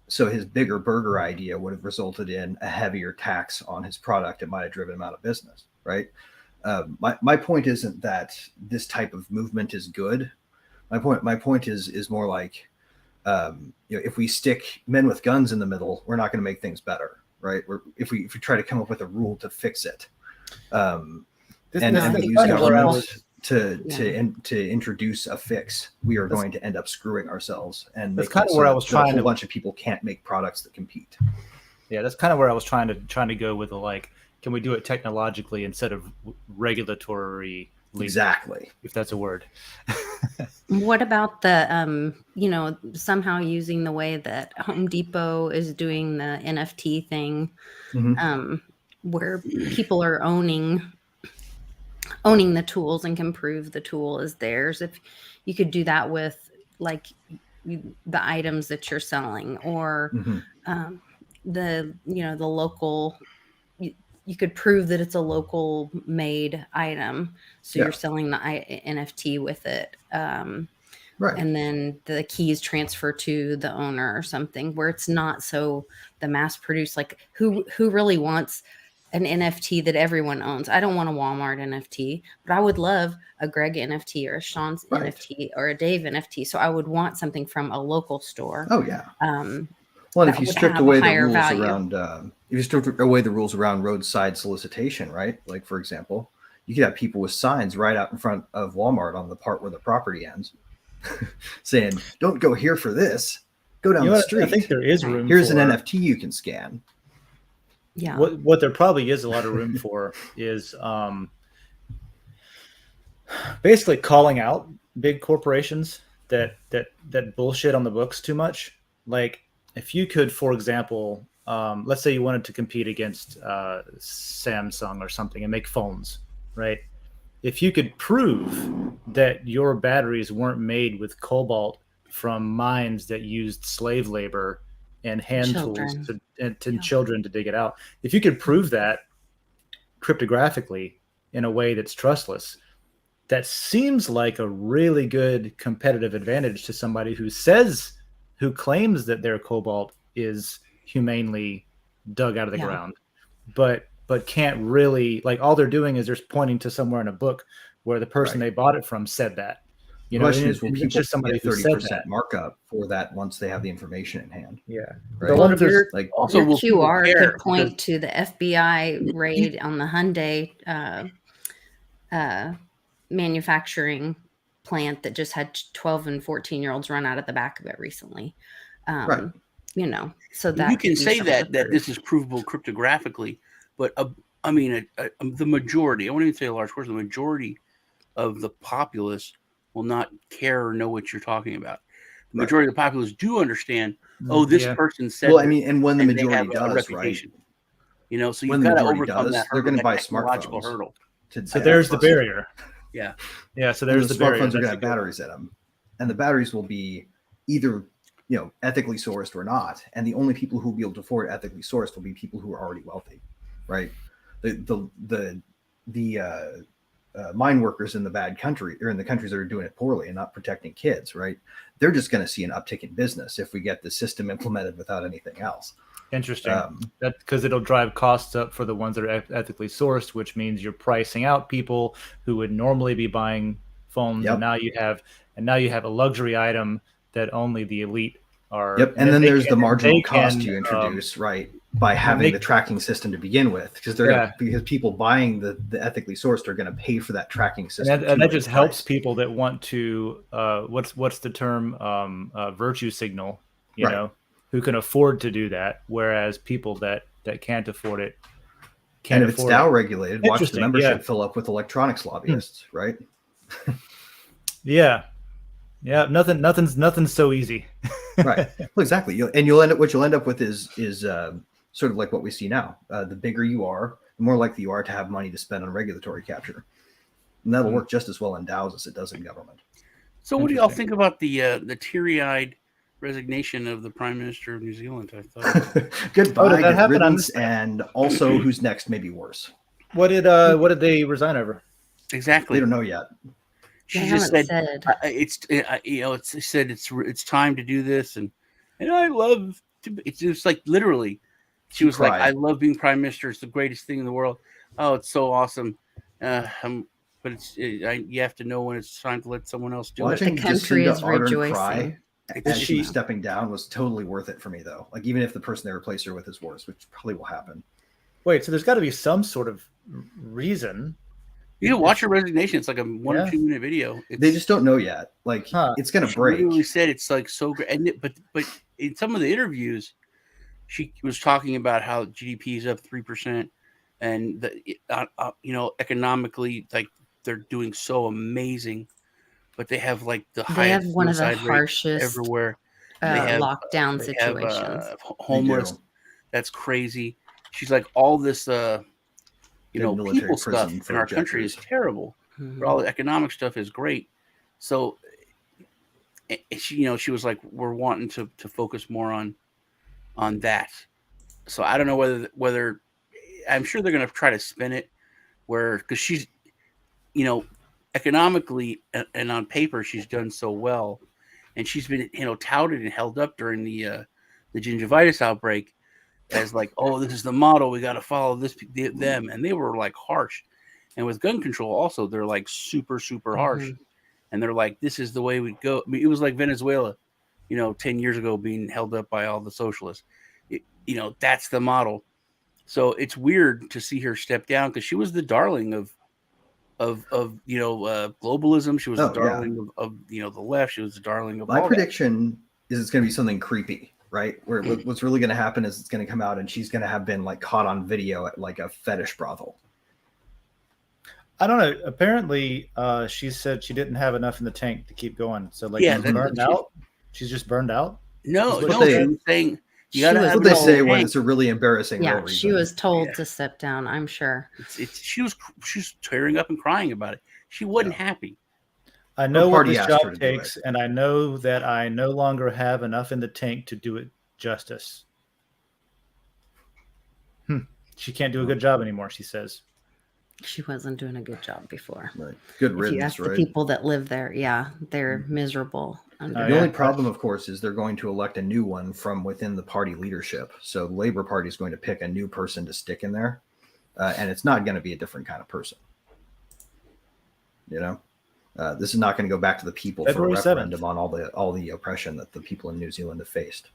So his bigger burger idea would have resulted in a heavier tax on his product. It might have driven him out of business, right? My point isn't that this type of movement is good. My point is more like, if we stick men with guns in the middle, we're not going to make things better, right? If we try to come up with a rule to fix it, and use government to introduce a fix, we are going to end up screwing ourselves. And that's kind of where I was trying. A whole bunch of people can't make products that compete. Yeah, that's kind of where I was trying to go with can we do it technologically instead of regulatory? Exactly, if that's a word. What about the somehow using the way that Home Depot is doing the NFT thing, where people are owning the tools and can prove the tool is theirs? If you could do that with like the items that you're selling, or the local. You could prove that it's a local made item. So you're selling the NFT with it. Right. And then the keys transfer to the owner or something, where it's not so the mass produced, like who really wants an NFT that everyone owns? I don't want a Walmart NFT, but I would love a Greg NFT or a Sean's NFT or a Dave NFT. So I would want something from a local store. Oh yeah. Well, if you stripped away the rules around, if you stripped away the rules around roadside solicitation, right? Like, for example, you could have people with signs right out in front of Walmart on the part where the property ends, saying, "Don't go here for this. Go down the street." I think there is room. Here's an NFT you can scan. Yeah. What there probably is a lot of room for is basically calling out big corporations that bullshit on the books too much. Like, if you could, for example, let's say you wanted to compete against Samsung or something and make phones, right? If you could prove that your batteries weren't made with cobalt from mines that used slave labor and hand tools to children to dig it out, if you could prove that cryptographically in a way that's trustless, that seems like a really good competitive advantage to somebody who claims that their cobalt is humanely dug out of the ground, but can't really, like, all they're doing is they're pointing to somewhere in a book where the person they bought it from said that. The question is, will people just somebody 30% markup for that once they have the information in hand? Yeah. Right. Well, your QR could point to the FBI raid on the Hyundai manufacturing plant that just had 12 and 14-year-olds run out of the back of it recently. So that you can say that this is provable cryptographically, but I mean, the majority, I won't even say a large portion, the majority of the populace will not care or know what you're talking about. The majority of the populace do understand, this person said well, I mean, and when the and majority they have a does, right? reputation. You know, so When you've the got to majority overcome does, that they're hurdle, going to that buy technological smartphones. hurdle. So there's the barrier. Yeah. Yeah. So And there's the the barrier. smartphones are going That's to have batteries in them, and the batteries will be either, you know, ethically sourced or not. And the only people who will be able to afford ethically sourced will be people who are already wealthy, right? The mine workers in the bad country, or in the countries that are doing it poorly and not protecting kids, right? They're just going to see an uptick in business if we get the system implemented without anything else. Interesting. That because it'll drive costs up for the ones that are ethically sourced, which means you're pricing out people who would normally be buying phones, Yep. and now you have a luxury item that only the elite are. Yep. And then there's the marginal cost you introduce, right, by having the tracking system to begin with, because because people buying the ethically sourced are going to pay for that tracking system, and that just helps people that want to what's the term, virtue signal, you know, who can afford to do that, whereas people that can't afford it can't. And if it's DAO regulated, watch the membership fill up with electronics lobbyists, right? Yeah. Nothing's so easy. Right. Well, exactly. What you'll end up with is sort of like what we see now. The bigger you are, the more likely you are to have money to spend on regulatory capture, and that'll work just as well in DAOs as it does in government. So, what do y'all think about the teary-eyed resignation of the Prime Minister of New Zealand? I thought. Goodbye, good riddance, and also who's next may be worse. What did they resign over? Exactly. They don't know yet. She just said it's time to do this, and I love to. It's just like literally, she was cried. Like, I love being Prime Minister. It's the greatest thing in the world. Oh, it's so awesome. But you have to know when it's time to let someone else do it. The country is rejoicing. As she was stepping down was totally worth it for me, though. Like, even if the person they replace her with is worse, which probably will happen. Wait, so there's got to be some sort of reason. You can watch her resignation. It's like a 1 or 2 minute video. They just don't know yet. Like, it's going to break. She literally said it's like so great. But in some of the interviews, she was talking about how GDP is up 3%, and economically, like, they're doing so amazing. But they have like the highest. They have one of the harshest everywhere. Lockdown situations. Have, homeless. That's crazy. She's like, all this, people stuff in our country is terrible, but all the economic stuff is great. So, she was like, we're wanting to focus more on that. So I don't know whether I'm sure they're going to try to spin it because she's, economically and on paper, she's done so well, and she's been, touted and held up during the gingivitis outbreak as like, oh, this is the model, we got to follow them, and they were like harsh. And with gun control also, they're like super harsh, and they're like, this is the way we go. I mean, it was like Venezuela, 10 years ago being held up by all the socialists. That's the model. So it's weird to see her step down, because she was the darling of globalism. She was the darling of the left. She was the darling of my prediction is it's going to be something creepy, right? Where what's really going to happen is it's going to come out and she's going to have been like caught on video at like a fetish brothel. I don't know. Apparently, she said she didn't have enough in the tank to keep going. So like, she's burned out. She's just burned out. No, I'm saying. That's what they say when it's a really embarrassing. Yeah, she was told to step down, I'm sure. She was tearing up and crying about it. She wasn't happy. I know what this job takes, and I know that I no longer have enough in the tank to do it justice. She can't do a good job anymore, she says. She wasn't doing a good job before. Right. Good riddance, if you ask the people that live there, they're miserable. The only problem, of course, is they're going to elect a new one from within the party leadership. So the Labour Party is going to pick a new person to stick in there, and it's not going to be a different kind of person. This is not going to go back to the people February for a referendum 7th. On all the oppression that the people in New Zealand have faced.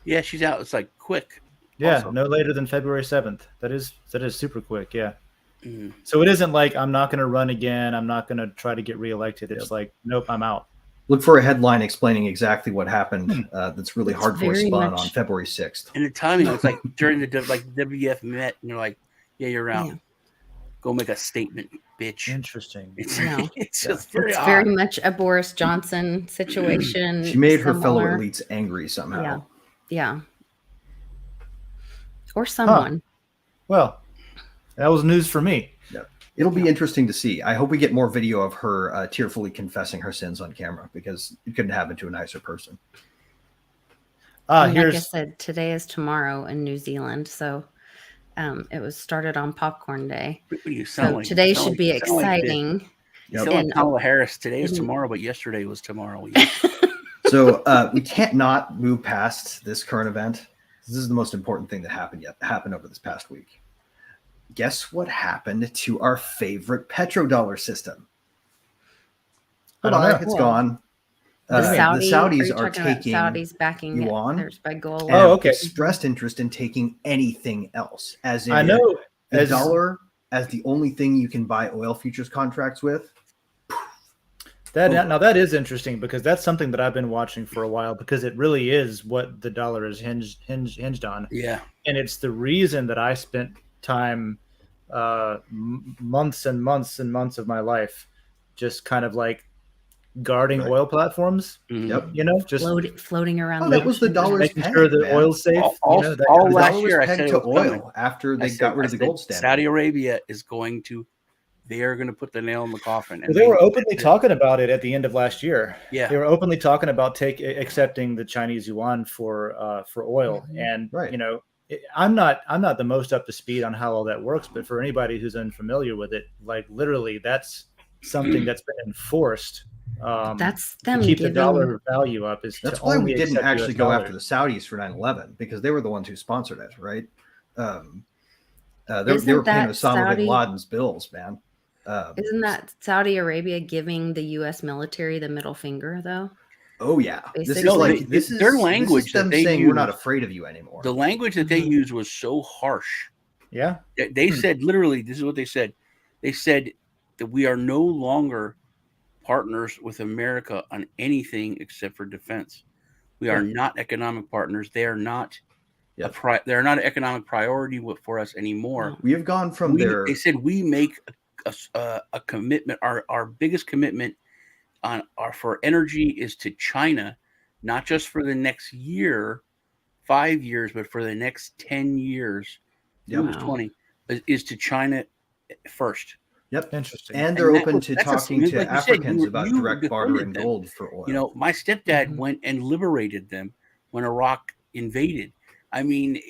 Yeah, she's out. It's like quick. Yeah, also. No later than February 7th. That is super quick. Yeah. Mm-hmm. So it isn't like I'm not going to run again. I'm not going to try to get reelected. It's like, nope, I'm out. Look for a headline explaining exactly what happened. That's really hardcore spun on February 6th. And the timing was like during the WF met, and they're like, "Yeah, you're out." Go make a statement, bitch. Interesting. It's, No. it's just very It's odd. very much a Boris Johnson situation. She made her fellow similar. elites angry somehow. Yeah. Or someone. Well, that was news for me. It'll be interesting to see. I hope we get more video of her tearfully confessing her sins on camera, because it couldn't happen to a nicer person. And like I said, today is tomorrow in New Zealand, so it was started on Popcorn Day. So today should be exciting. You sound like Kamala Harris. Today is tomorrow, but yesterday was tomorrow. So we can't not move past this current event. This is the most important thing that happened over this past week. Guess what happened to our favorite petrodollar system? It's gone. The Saudis are taking Saudis backing yuan by gold. Expressed interest in taking anything else, as in the dollar as the only thing you can buy oil futures contracts with. Now that is interesting, because that's something that I've been watching for a while, because it really is what the dollar is hinged on. Yeah, and it's the reason that I spent time, months and months and months of my life, just kind of like guarding oil platforms. Yep. Just floating around. That was the dollar's making sure the oil's safe. All last year I said to oil after they got rid of the gold standard. Saudi Arabia is going to. They are going to put the nail in the coffin. And they were openly talking about it at the end of last year. Yeah, they were openly talking about accepting the Chinese yuan for oil. And I'm not the most up to speed on how all that works, but for anybody who's unfamiliar with it, like literally, that's something that's been enforced. That's them to keep the dollar value up. That's why we didn't actually go after the Saudis for 9/11, because they were the ones who sponsored it, right? They were paying Osama bin Laden's bills, man. Isn't that Saudi Arabia giving the U.S. military the middle finger, though? Oh yeah, this is their language. Them saying we're not afraid of you anymore. The language that they used was so harsh. Yeah, they said literally. This is what they said. They said that we are no longer partners with America on anything except for defense. We are not economic partners. They are not. They're not an economic priority for us anymore. We have gone from there. They said we make a commitment. Our biggest commitment for energy is to China, not just for the next year, 5 years, but for the next 10 years. 20 is to China first. Yep, interesting. And they're open to talking to Africans about direct bartering gold for oil. My stepdad went and liberated them when Iraq invaded. I mean,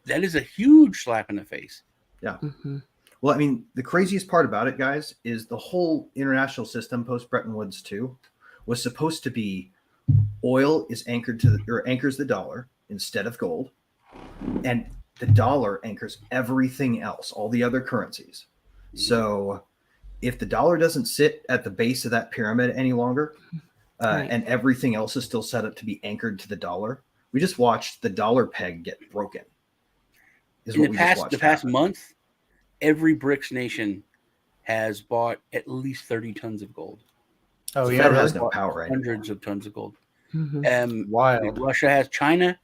that is a huge slap in the face. Yeah. Mm-hmm. Well, I mean, the craziest part about it, guys, is the whole international system post Bretton Woods 2 was supposed to be oil is anchored anchors the dollar instead of gold, and the dollar anchors everything else, all the other currencies. So if the dollar doesn't sit at the base of that pyramid any longer, and everything else is still set up to be anchored to the dollar, we just watched the dollar peg get broken. In the past month, every BRICS nation has bought at least 30 tons of gold. Oh, so yeah, has no power. Hundreds of tons of gold. Mm-hmm. Wild. Russia has. China,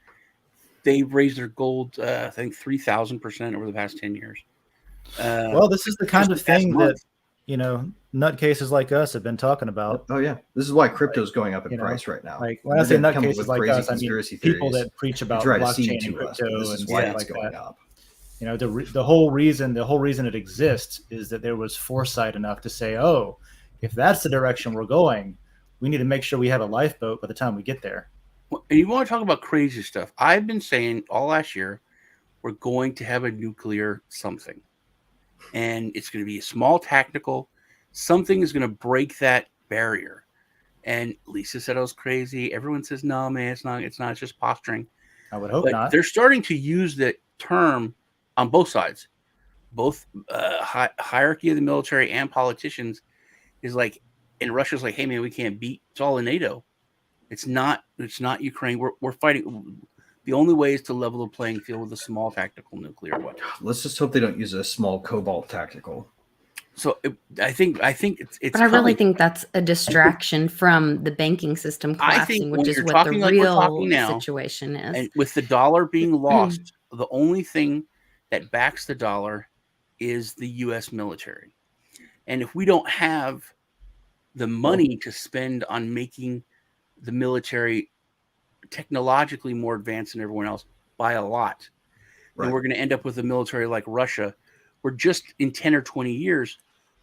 they've raised their gold, I think 3,000% over the past 10 years. Well, this is the kind of thing that nutcases like us have been talking about. Oh yeah, this is why crypto is going up in price right now. Like when I say nutcases like us, I mean people that preach about blockchain and crypto and why stuff it's like going that. up. The whole reason it exists is that there was foresight enough to say, oh, if that's the direction we're going, we need to make sure we have a lifeboat by the time we get there. And you want to talk about crazy stuff? I've been saying all last year, we're going to have a nuclear something. And it's going to be a small tactical. Something is going to break that barrier. And Lisa said I was crazy. Everyone says, no, man, it's not. It's just posturing. I would hope not. They're starting to use the term on both sides. Both hierarchy of the military and politicians is like, and Russia's like, hey, man, we can't beat. It's all in NATO. It's not Ukraine. We're fighting. The only way is to level the playing field with a small tactical nuclear weapon. Let's just hope they don't use a small cobalt tactical. So I think it's. But I really think that's a distraction from the banking system collapsing, which is what the real situation is. And with the dollar being lost, the only thing that backs the dollar is the U.S. military. And if we don't have the money to spend on making the military technologically more advanced than everyone else by a lot, then we're going to end up with a military like Russia, where just in 10 or 20 years,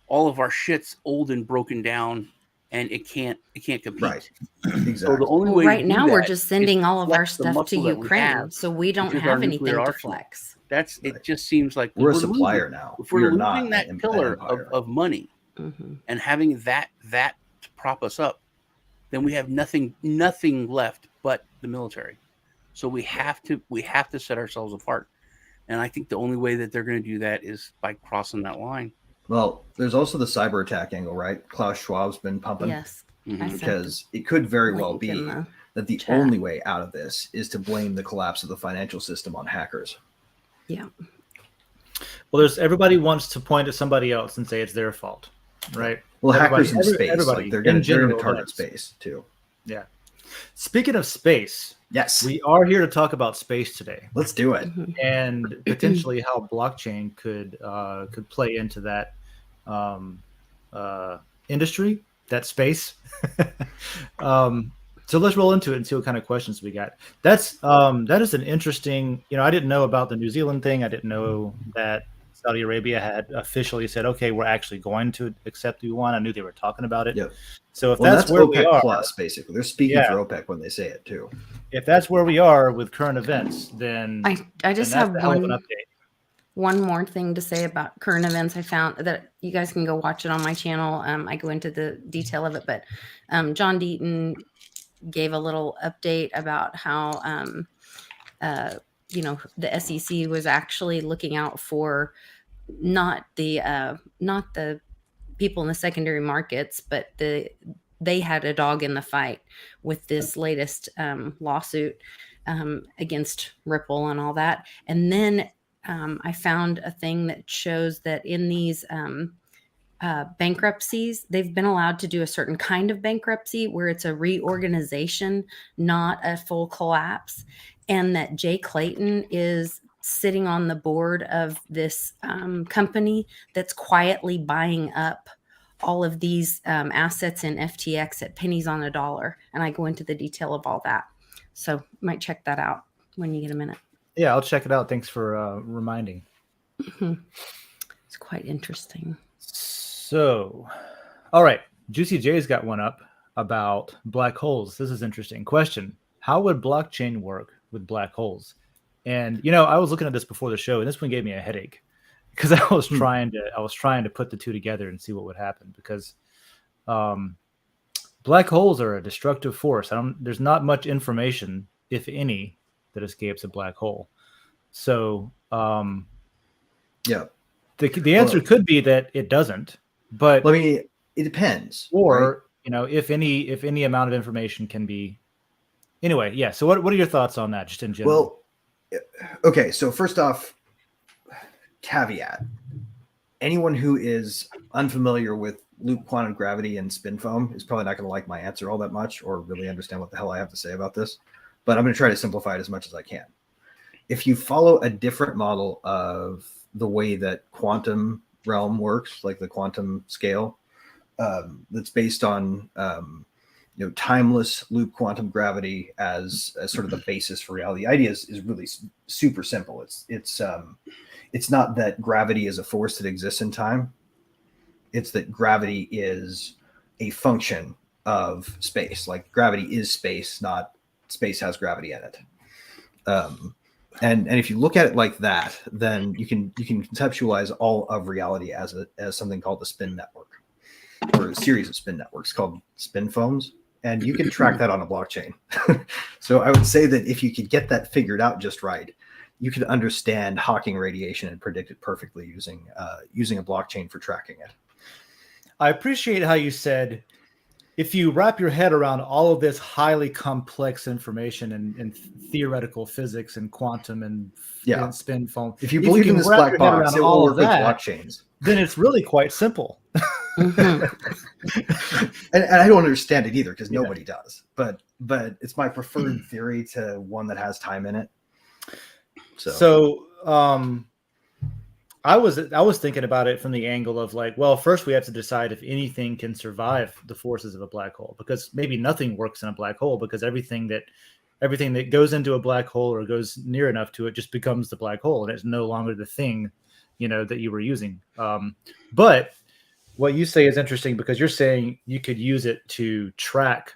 all of our shit's old and broken down, and it can't compete. Right. Exactly. So the only way right now we're just sending all of our stuff to Ukraine, so we don't have anything to flex. It just seems like we're a supplier now. If we're losing that pillar of money and having that to prop us up, then we have nothing left but the military. So we have to set ourselves apart. And I think the only way that they're going to do that is by crossing that line. Well, there's also the cyber attack angle, right? Klaus Schwab's been pumping. Yes. Because it could very well be that the only way out of this is to blame the collapse of the financial system on hackers. Yeah. Well, everybody wants to point at somebody else and say it's their fault, right? Well, hackers in space, like they're going to target space too. Yeah. Speaking of space, yes, we are here to talk about space today. Let's do it, and potentially how blockchain could play into that industry, that space. So let's roll into it and see what kind of questions we got. That is an interesting. I didn't know about the New Zealand thing. I didn't know that Saudi Arabia had officially said, okay, we're actually going to accept the yuan. I knew they were talking about it. Yep. So if that's where OPEC we are, plus, basically, they're speaking for OPEC when they say it too. If that's where we are with current events, then I just have one more thing to say about current events. I found that you guys can go watch it on my channel. I go into the detail of it, but John Deaton gave a little update about how the SEC was actually looking out for not the people in the secondary markets, but they had a dog in the fight with this latest lawsuit against Ripple and all that. And then I found a thing that shows that in these bankruptcies, they've been allowed to do a certain kind of bankruptcy where it's a reorganization, not a full collapse. And that Jay Clayton is sitting on the board of this company that's quietly buying up all of these assets in FTX at pennies on a dollar. And I go into the detail of all that. So you might check that out when you get a minute. Yeah, I'll check it out. Thanks for reminding. It's quite interesting. So, all right. Juicy J's got one up about black holes. This is interesting. Question: how would blockchain work with black holes? And I was looking at this before the show, and this one gave me a headache because I was trying to put the two together and see what would happen. Because black holes are a destructive force. There's not much information, if any, that escapes a black hole. So, yeah, the answer could be that it doesn't. But it depends. Or right? If any amount of information can be. Anyway, yeah. So what are your thoughts on that, just in general? Well, okay. So first off, caveat: anyone who is unfamiliar with loop quantum gravity and spin foam is probably not going to like my answer all that much, or really understand what the hell I have to say about this. But I'm going to try to simplify it as much as I can. If you follow a different model of the way that quantum realm works, like the quantum scale, that's based on timeless loop quantum gravity as sort of the basis for reality. The idea is really super simple. It's not that gravity is a force that exists in time. It's that gravity is a function of space. Like gravity is space, not space has gravity in it. And if you look at it like that, then you can conceptualize all of reality as something called a spin network, or a series of spin networks called spin foams. And you can track that on a blockchain. So I would say that if you could get that figured out just right, you could understand Hawking radiation and predict it perfectly using a blockchain for tracking it. I appreciate how you said, if you wrap your head around all of this highly complex information and theoretical physics and quantum and spin foam, if you believe in this black box, it will work with blockchains. Then it's really quite simple. And I don't understand it either because nobody does. But it's my preferred theory to one that has time in it. So I was thinking about it from the angle of like, well, first we have to decide if anything can survive the forces of a black hole, because maybe nothing works in a black hole, because everything that goes into a black hole or goes near enough to it just becomes the black hole, and it's no longer the thing, that you were using. But what you say is interesting, because you're saying you could use it to track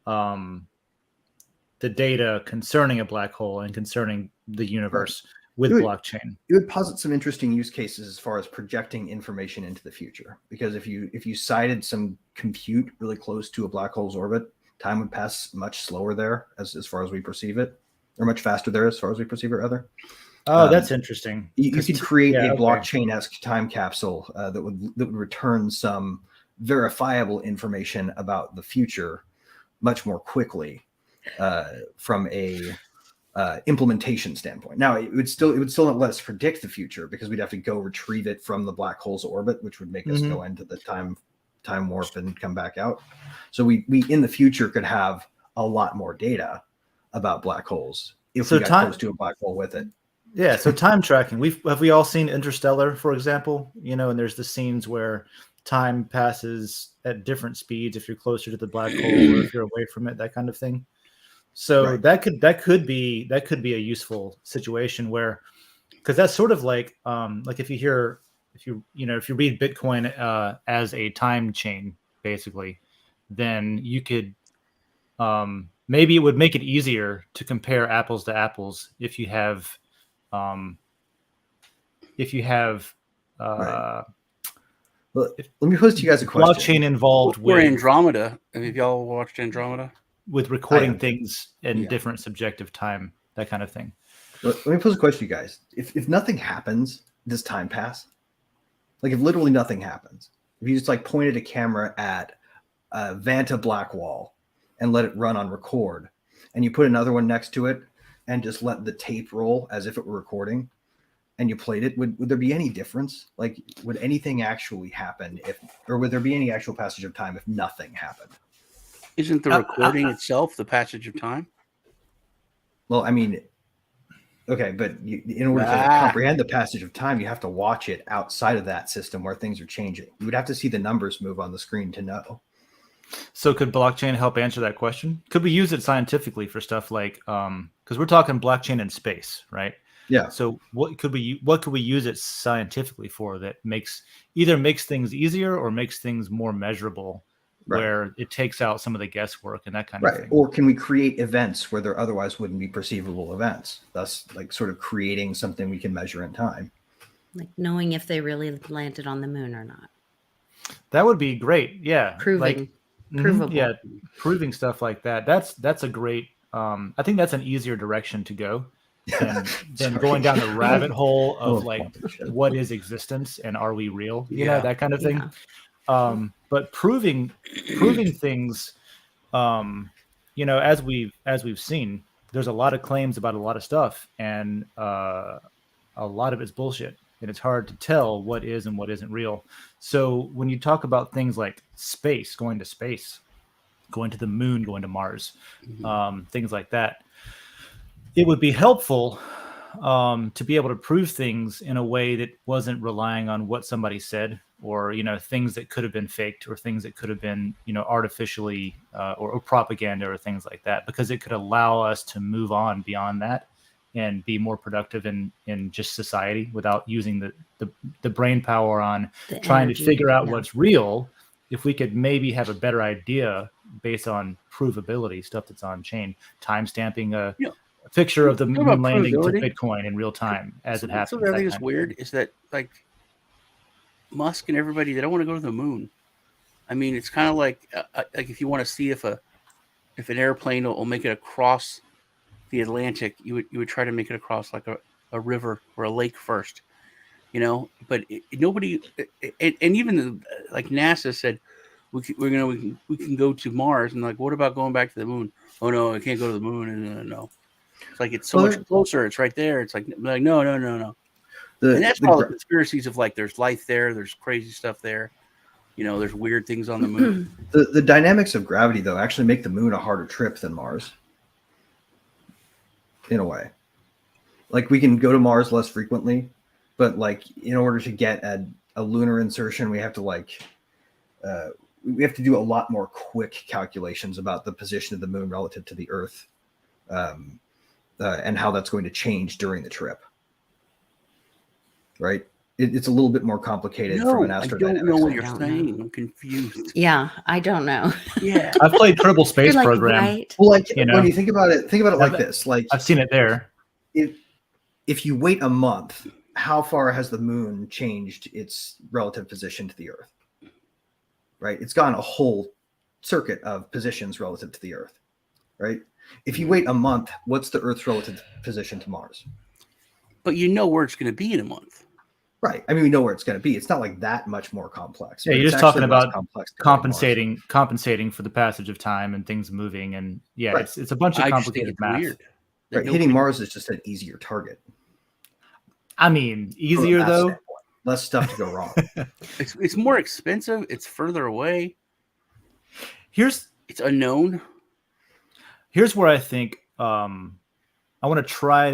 the data concerning a black hole and concerning the universe with blockchain. It would posit some interesting use cases as far as projecting information into the future, because if you sighted some compute really close to a black hole's orbit, time would pass much slower there as far as we perceive it, or much faster there as far as we perceive it, rather. Oh, that's interesting. You could create a blockchain-esque time capsule that would return some verifiable information about the future much more quickly from a implementation standpoint. Now, it would still not let us predict the future, because we'd have to go retrieve it from the black hole's orbit, which would make us go into the time warp and come back out. So we in the future could have a lot more data about black holes if we got close to a black hole with it. Yeah, so time tracking. Have we all seen Interstellar, for example? And there's the scenes where time passes at different speeds if you're closer to the black hole or if you're away from it, that kind of thing. So that could be a useful situation where, because that's sort of like if you read Bitcoin as a time chain, basically, then you could maybe it would make it easier to compare apples to apples if you have well, let me pose to you guys a question. Blockchain involved with Andromeda. Have y'all watched Andromeda? With recording things in different subjective time, that kind of thing. Let me pose a question to you guys. If nothing happens, does time pass? Like, if literally nothing happens, if you just like pointed a camera at a Vanta black wall and let it run on record, and you put another one next to it and just let the tape roll as if it were recording, and you played it, would there be any difference? Like, would anything actually happen or would there be any actual passage of time if nothing happened? Isn't the recording itself the passage of time? Well, I mean, okay, but in order to comprehend the passage of time, you have to watch it outside of that system where things are changing. You would have to see the numbers move on the screen to know. So could blockchain help answer that question? Could we use it scientifically for stuff like, because we're talking blockchain in space, right? Yeah. So what could we use it scientifically for that makes things easier or makes things more measurable, where it takes out some of the guesswork and that kind of thing? Or can we create events where there otherwise wouldn't be perceivable events, thus like sort of creating something we can measure in time? Like knowing if they really landed on the moon or not. That would be great. Yeah. Provable. Yeah. Proving stuff like that. That's a great, I think that's an easier direction to go than going down the rabbit hole of what is existence and are we real? That kind of thing. Yeah. But proving things, as we've seen, there's a lot of claims about a lot of stuff, and a lot of it's bullshit, and it's hard to tell what is and what isn't real. So when you talk about things like space, going to the moon, going to Mars, things like that, it would be helpful to be able to prove things in a way that wasn't relying on what somebody said, or things that could have been faked, or things that could have been artificially or propaganda or things like that, because it could allow us to move on beyond that and be more productive in just society without using the brain power on trying to figure out what's real. If we could maybe have a better idea based on provability, stuff that's on chain, time stamping a picture of the moon landing to Bitcoin in real time as it happens. Something I think is weird is that like Musk and everybody, they don't want to go to the moon. I mean, it's kind of like if you want to see if an airplane will make it across the Atlantic, you would try to make it across like a river or a lake first, But nobody, and even like NASA said, we can go to Mars, and like, what about going back to the moon? Oh no, I can't go to the moon. No. It's like it's so much closer. It's right there. It's like no. And that's all the conspiracies of like there's life there, there's crazy stuff there, there's weird things on the moon. The dynamics of gravity though actually make the moon a harder trip than Mars. In a way. Like we can go to Mars less frequently, but like in order to get a lunar insertion, we have to do a lot more quick calculations about the position of the moon relative to the Earth, and how that's going to change during the trip. Right? It's a little bit more complicated from an astrodynamic I don't know what you're I don't saying. know. I'm confused. Yeah, I don't know. Yeah. I've played Kerbal Space You're like, Program. right? Well, like You know? when you think about it like this. Like I've seen it there. if you wait a month, how far has the moon changed its relative position to the Earth? Right? It's gone a whole circuit of positions relative to the Earth. Right? If you wait a month, what's the Earth's relative position to Mars? But you know where it's going to be in a month. Right. I mean, we know where it's going to be. It's not like that much more complex. Yeah, but you're it's just talking actually less about complex to go to Mars. compensating for the passage of time and things moving, and yeah, Right. it's a bunch of I just think complicated it's math. weird. Right. Hitting Mars is just an easier target. I mean, From a easier math though. standpoint. Less stuff to go wrong. It's more expensive. It's further away. It's unknown. Here's where I think I want to try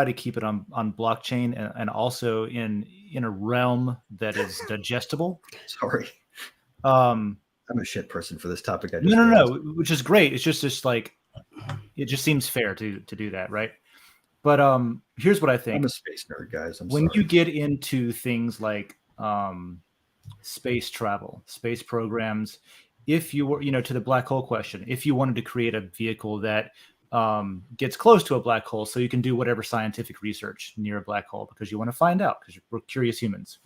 to keep it on blockchain and also in a realm that is digestible. Sorry. Um, I'm a shit person for this topic. No, which is great. It's just like it just seems fair to do that, right? But here's what I think. I'm a space nerd, guys. When you get into things like space travel, space programs, if you were, to the black hole question, if you wanted to create a vehicle that gets close to a black hole so you can do whatever scientific research near a black hole because you want to find out because we're curious humans,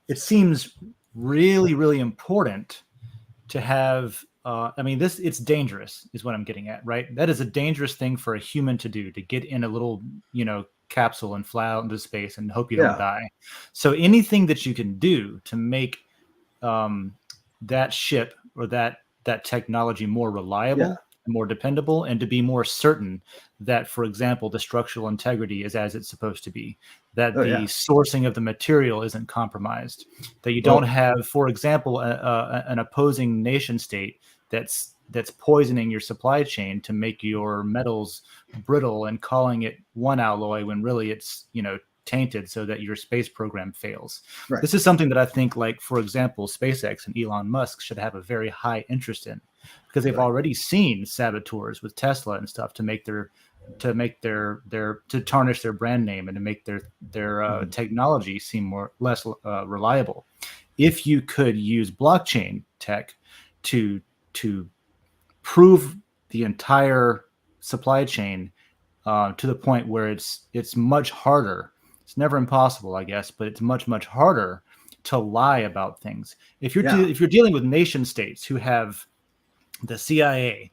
it seems really, really important to have it's dangerous is what I'm getting at, right? That is a dangerous thing for a human to do, to get in a little, capsule and fly out into space and hope you don't die. So anything that you can do to make that ship or that technology more reliable, more dependable, and to be more certain that, for example, the structural integrity is as it's supposed to be, that sourcing of the material isn't compromised, that you don't have, for example, an opposing nation state that's poisoning your supply chain to make your metals brittle and calling it one alloy when really it's tainted so that your space program fails. Right. This is something that I think, like, for example, SpaceX and Elon Musk should have a very high interest in, because they've already seen saboteurs with Tesla and stuff to tarnish their brand name and to make their technology seem less reliable. If you could use blockchain tech to prove the entire supply chain to the point where it's much harder. It's never impossible, I guess, but it's much, much harder to lie about things. If you're dealing with nation states who have the CIA,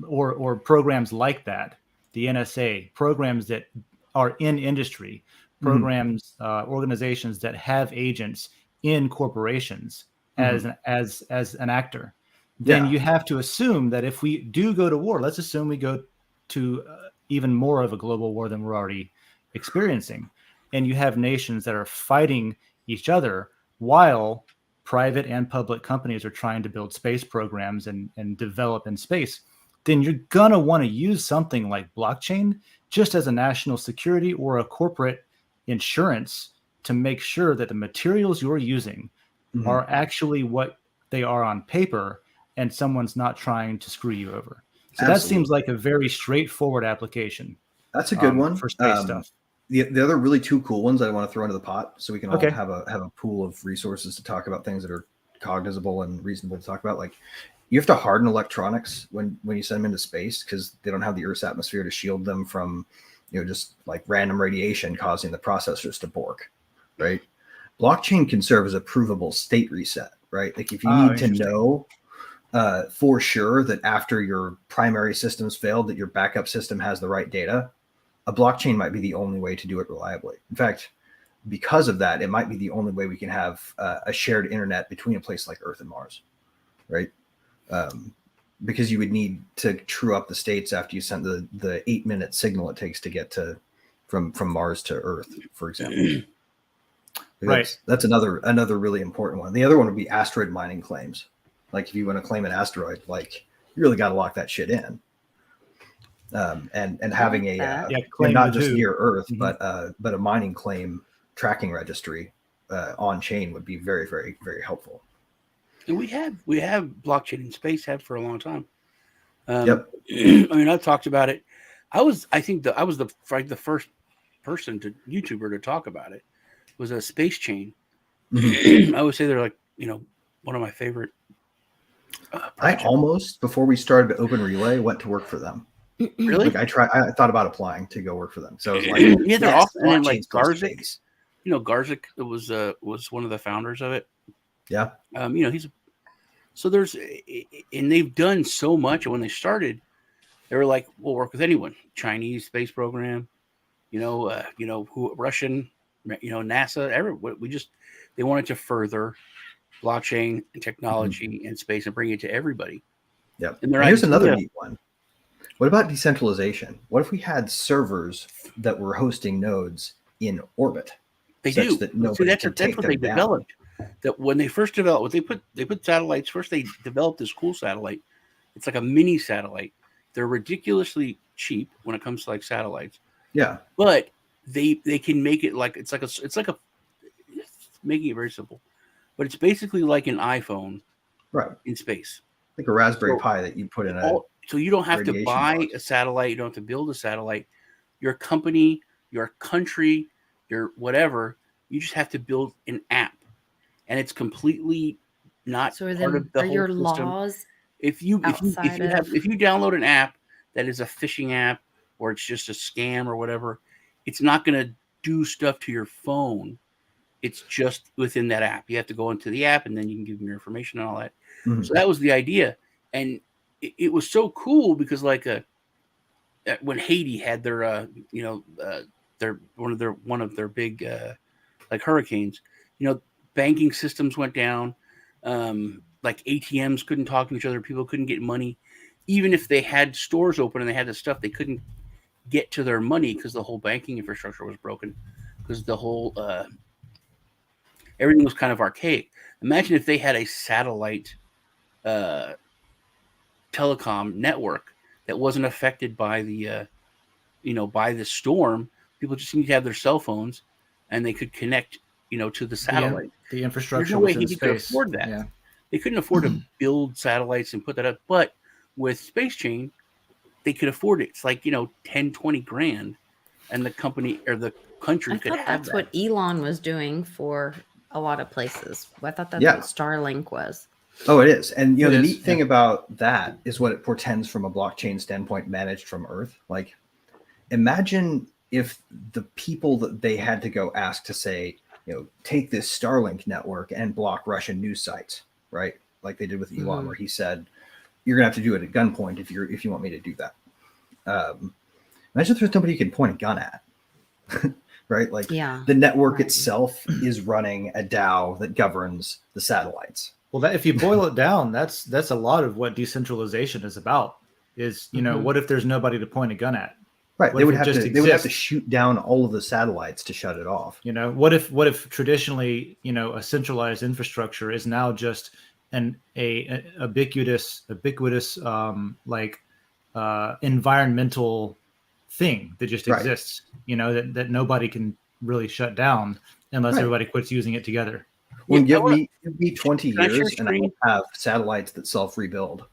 or programs like that, the NSA, programs that are in industry, programs, organizations that have agents in corporations as an actor, then you have to assume that if we do go to war, let's assume we go to even more of a global war than we're already experiencing, and you have nations that are fighting each other while private and public companies are trying to build space programs and develop in space, then you're going to want to use something like blockchain just as a national security or a corporate insurance to make sure that the materials you're using are actually what they are on paper and someone's not trying to screw you over. So that seems like a very straightforward application. That's a good one for space stuff. The other really two cool ones I want to throw into the pot so we can all have a pool of resources to talk about things that are cognizable and reasonable to talk about. Like, you have to harden electronics when you send them into space because they don't have the Earth's atmosphere to shield them from, just like random radiation causing the processors to bork, right? Blockchain can serve as a provable state reset, right? Like if you need to know for sure that after your primary systems failed, that your backup system has the right data, a blockchain might be the only way to do it reliably. In fact, because of that, it might be the only way we can have a shared internet between a place like Earth and Mars, right? Because you would need to true up the states after you sent the 8-minute signal it takes to get from Mars to Earth, for example. Right. That's another really important one. The other one would be asteroid mining claims. Like if you want to claim an asteroid, like you really got to lock that shit in. and having a not just near Earth, but a mining claim tracking registry on chain would be very, very, very helpful. And we have blockchain in space, have for a long time. Yep. I mean, I've talked about it. I was the first person YouTuber to talk about it. It was a space chain. I would say they're like, one of my favorite. I almost, before we started Open Relay, went to work for them. Really? Like I thought about applying to go work for them. So it was like, yeah, they're awesome. And then like Garzik, Garzik was one of the founders of it. Yeah. And they've done so much. And when they started, they were like, we'll work with anyone. Chinese space program, Russian, NASA, they wanted to further blockchain and technology and space and bring it to everybody. Yep. And here's another neat one. What about decentralization? What if we had servers that were hosting nodes in orbit? They do. That's what they developed. That when they first developed, they put satellites. First, they developed this cool satellite. It's like a mini satellite. They're ridiculously cheap when it comes to like satellites. Yeah. But they can make it like making it very simple. But it's basically like an iPhone, right, in space, like a Raspberry Pi that you put in so you don't have to buy a satellite. You don't have to build a satellite. Your company, your country, your whatever, you just have to build an app, and it's completely not part of the whole your system. laws. If you download an app that is a phishing app or it's just a scam or whatever, it's not going to do stuff to your phone. It's just within that app. You have to go into the app, and then you can give them your information and all that. Mm-hmm. So that was the idea, and it was so cool because, like, when Haiti had their, one of their big, like hurricanes, banking systems went down. Like ATMs couldn't talk to each other. People couldn't get money, even if they had stores open and they had the stuff. They couldn't get to their money because the whole banking infrastructure was broken. Because the whole everything was kind of archaic. Imagine if they had a satellite telecom network that wasn't affected by the by the storm. People just need to have their cell phones, and they could connect to the satellite. The infrastructure. There's no way he could afford that. Yeah. They couldn't afford to build satellites and put that up. But with Space Chain, they could afford it. It's like 10, 20 grand, and the company or the country could have that's that. What Elon was doing for a lot of places. I thought that's what Starlink was. Oh, it is. And the neat thing about that is what it portends from a blockchain standpoint managed from Earth. Like, imagine if the people that they had to go ask to say, take this Starlink network and block Russian news sites, right? Like they did with Elon, where he said, you're gonna have to do it at gunpoint if you want me to do that. Imagine if there's nobody you can point a gun at. Right? Like the network itself is running a DAO that governs the satellites. Well, if you boil it down, that's a lot of what decentralization is about. Is what if there's nobody to point a gun at? Right. They would have to shoot down all of the satellites to shut it off. What if traditionally, a centralized infrastructure is now just a ubiquitous environmental thing that just exists, that nobody can really shut down unless everybody quits using it together. Well, give me 20 years and I'll have satellites that self-rebuild,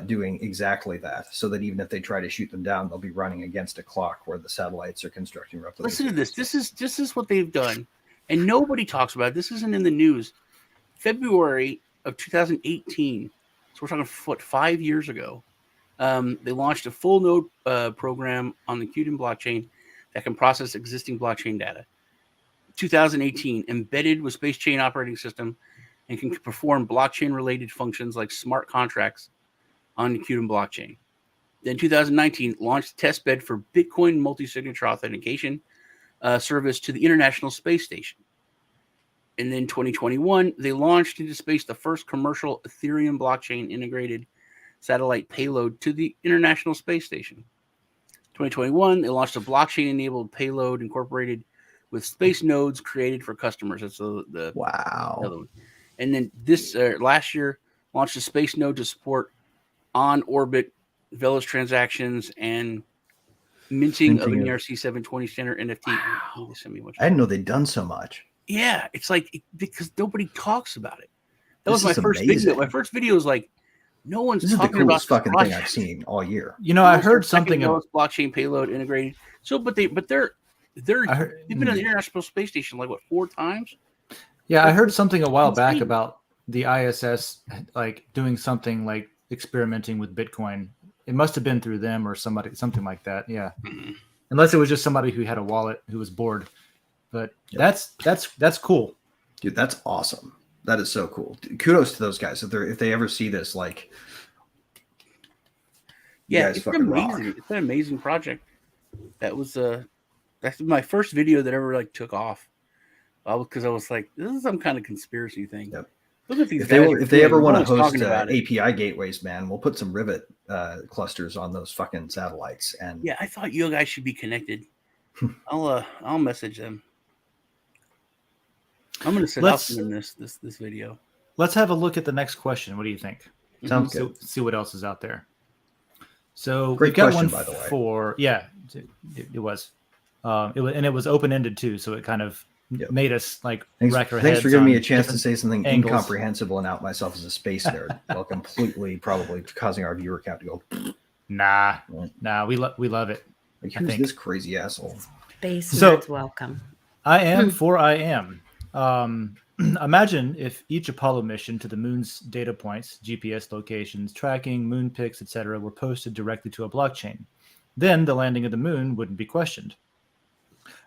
doing exactly that, so that even if they try to shoot them down, they'll be running against a clock where the satellites are constructing replicas. Listen to this. This is what they've done, and nobody talks about it. This isn't in the news. February of 2018. So we're talking 5 years ago. They launched a full node program on the Qtum blockchain that can process existing blockchain data. 2018, embedded with Space Chain operating system and can perform blockchain-related functions like smart contracts on the Qtum blockchain. Then 2019, launched testbed for Bitcoin multi-signature authentication service to the International Space Station. And then 2021, they launched into space the first commercial Ethereum blockchain integrated satellite payload to the International Space Station. 2021, they launched a blockchain-enabled payload incorporated with space nodes created for customers. That's the wow. Other one. And then this last year, launched a space node to support on-orbit Velos transactions and minting of an ERC 720 standard NFT. Wow. I didn't know they'd done so much. Yeah, it's like because nobody talks about it. That This was my first amazing. video. My first video was like, no one's This is the talking about coolest this fucking project. thing I've seen all year. You know, I heard something about blockchain payload integrated. So, but they've been on the International Space Station like what 4 times? Yeah, I heard something a while back about the ISS like doing something like experimenting with Bitcoin. It must have been through them or something like that. Yeah, unless it was just somebody who had a wallet who was bored. But that's cool, dude. That's awesome. That is so cool. Kudos to those guys. If they ever see this, like, yeah, it's amazing. Rock. It's an amazing project. That's my first video that ever like took off. Because I was like, this is some kind of conspiracy thing. Yep. Look at these if they ever want to host API gateways, man, we'll put some Rivet clusters on those fucking satellites. And yeah, I thought you guys should be connected. I'll message them. I'm gonna send them this video. Let's have a look at the next question. What do you think? Sounds good. See what else is out there. So great question, by the way. It was, it was open ended too, so it kind of made us like rack our heads. Thanks for giving me a chance to say something incomprehensible and out myself as a space nerd, while completely probably causing our viewer count to go. Nah, we love it. Like, who's this crazy asshole? Space nerds welcome. I am. Imagine if each Apollo mission to the moon's data points, GPS locations, tracking, moon pics, etc., were posted directly to a blockchain. Then the landing of the moon wouldn't be questioned.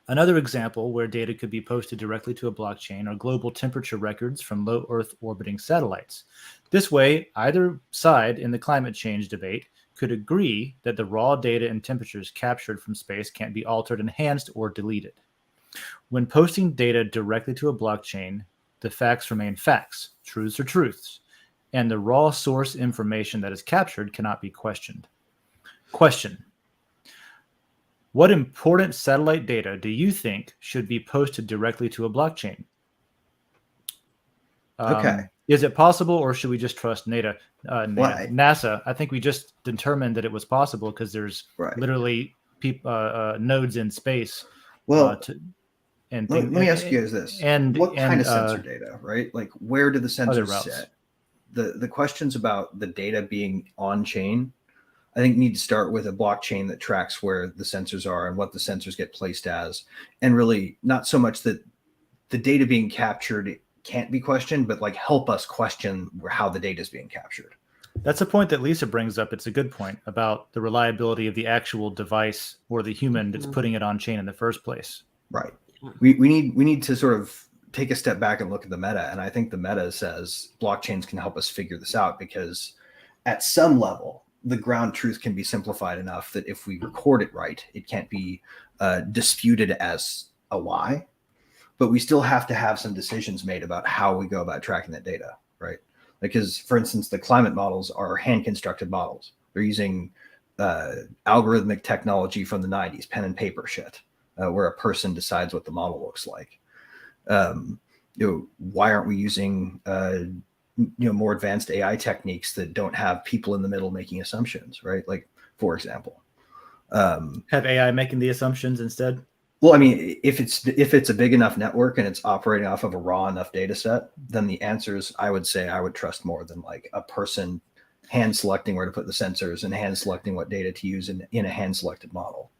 Another example where data could be posted directly to a blockchain are global temperature records from low Earth orbiting satellites. This way, either side in the climate change debate could agree that the raw data and temperatures captured from space can't be altered, enhanced, or deleted. When posting data directly to a blockchain, the facts remain facts, truths are truths, and the raw source information that is captured cannot be questioned. Question: what important satellite data do you think should be posted directly to a blockchain? Is it possible, or should we just trust NASA? I think we just determined that it was possible because there's literally nodes in space. Well, let me ask you guys this: what kind of sensor data, right? Like, where do the sensors sit? The questions about the data being on chain, I think, need to start with a blockchain that tracks where the sensors are and what the sensors get placed as, and really not so much that the data being captured can't be questioned, but like help us question how the data is being captured. That's a point that Lisa brings up. It's a good point about the reliability of the actual device or the human that's putting it on chain in the first place. Right. We need to sort of take a step back and look at the meta. And I think the meta says blockchains can help us figure this out, because at some level, the ground truth can be simplified enough that if we record it right, it can't be disputed as a lie. But we still have to have some decisions made about how we go about tracking that data, right? Because, for instance, the climate models are hand-constructed models. They're using algorithmic technology from the 90s, pen and paper shit, where a person decides what the model looks like. Why aren't we using more advanced AI techniques that don't have people in the middle making assumptions, right? Like, for example, have AI making the assumptions instead? Well, I mean, if it's a big enough network and it's operating off of a raw enough data set, then the answers, I would say, I would trust more than like a person hand selecting where to put the sensors and hand selecting what data to use in a hand selected model.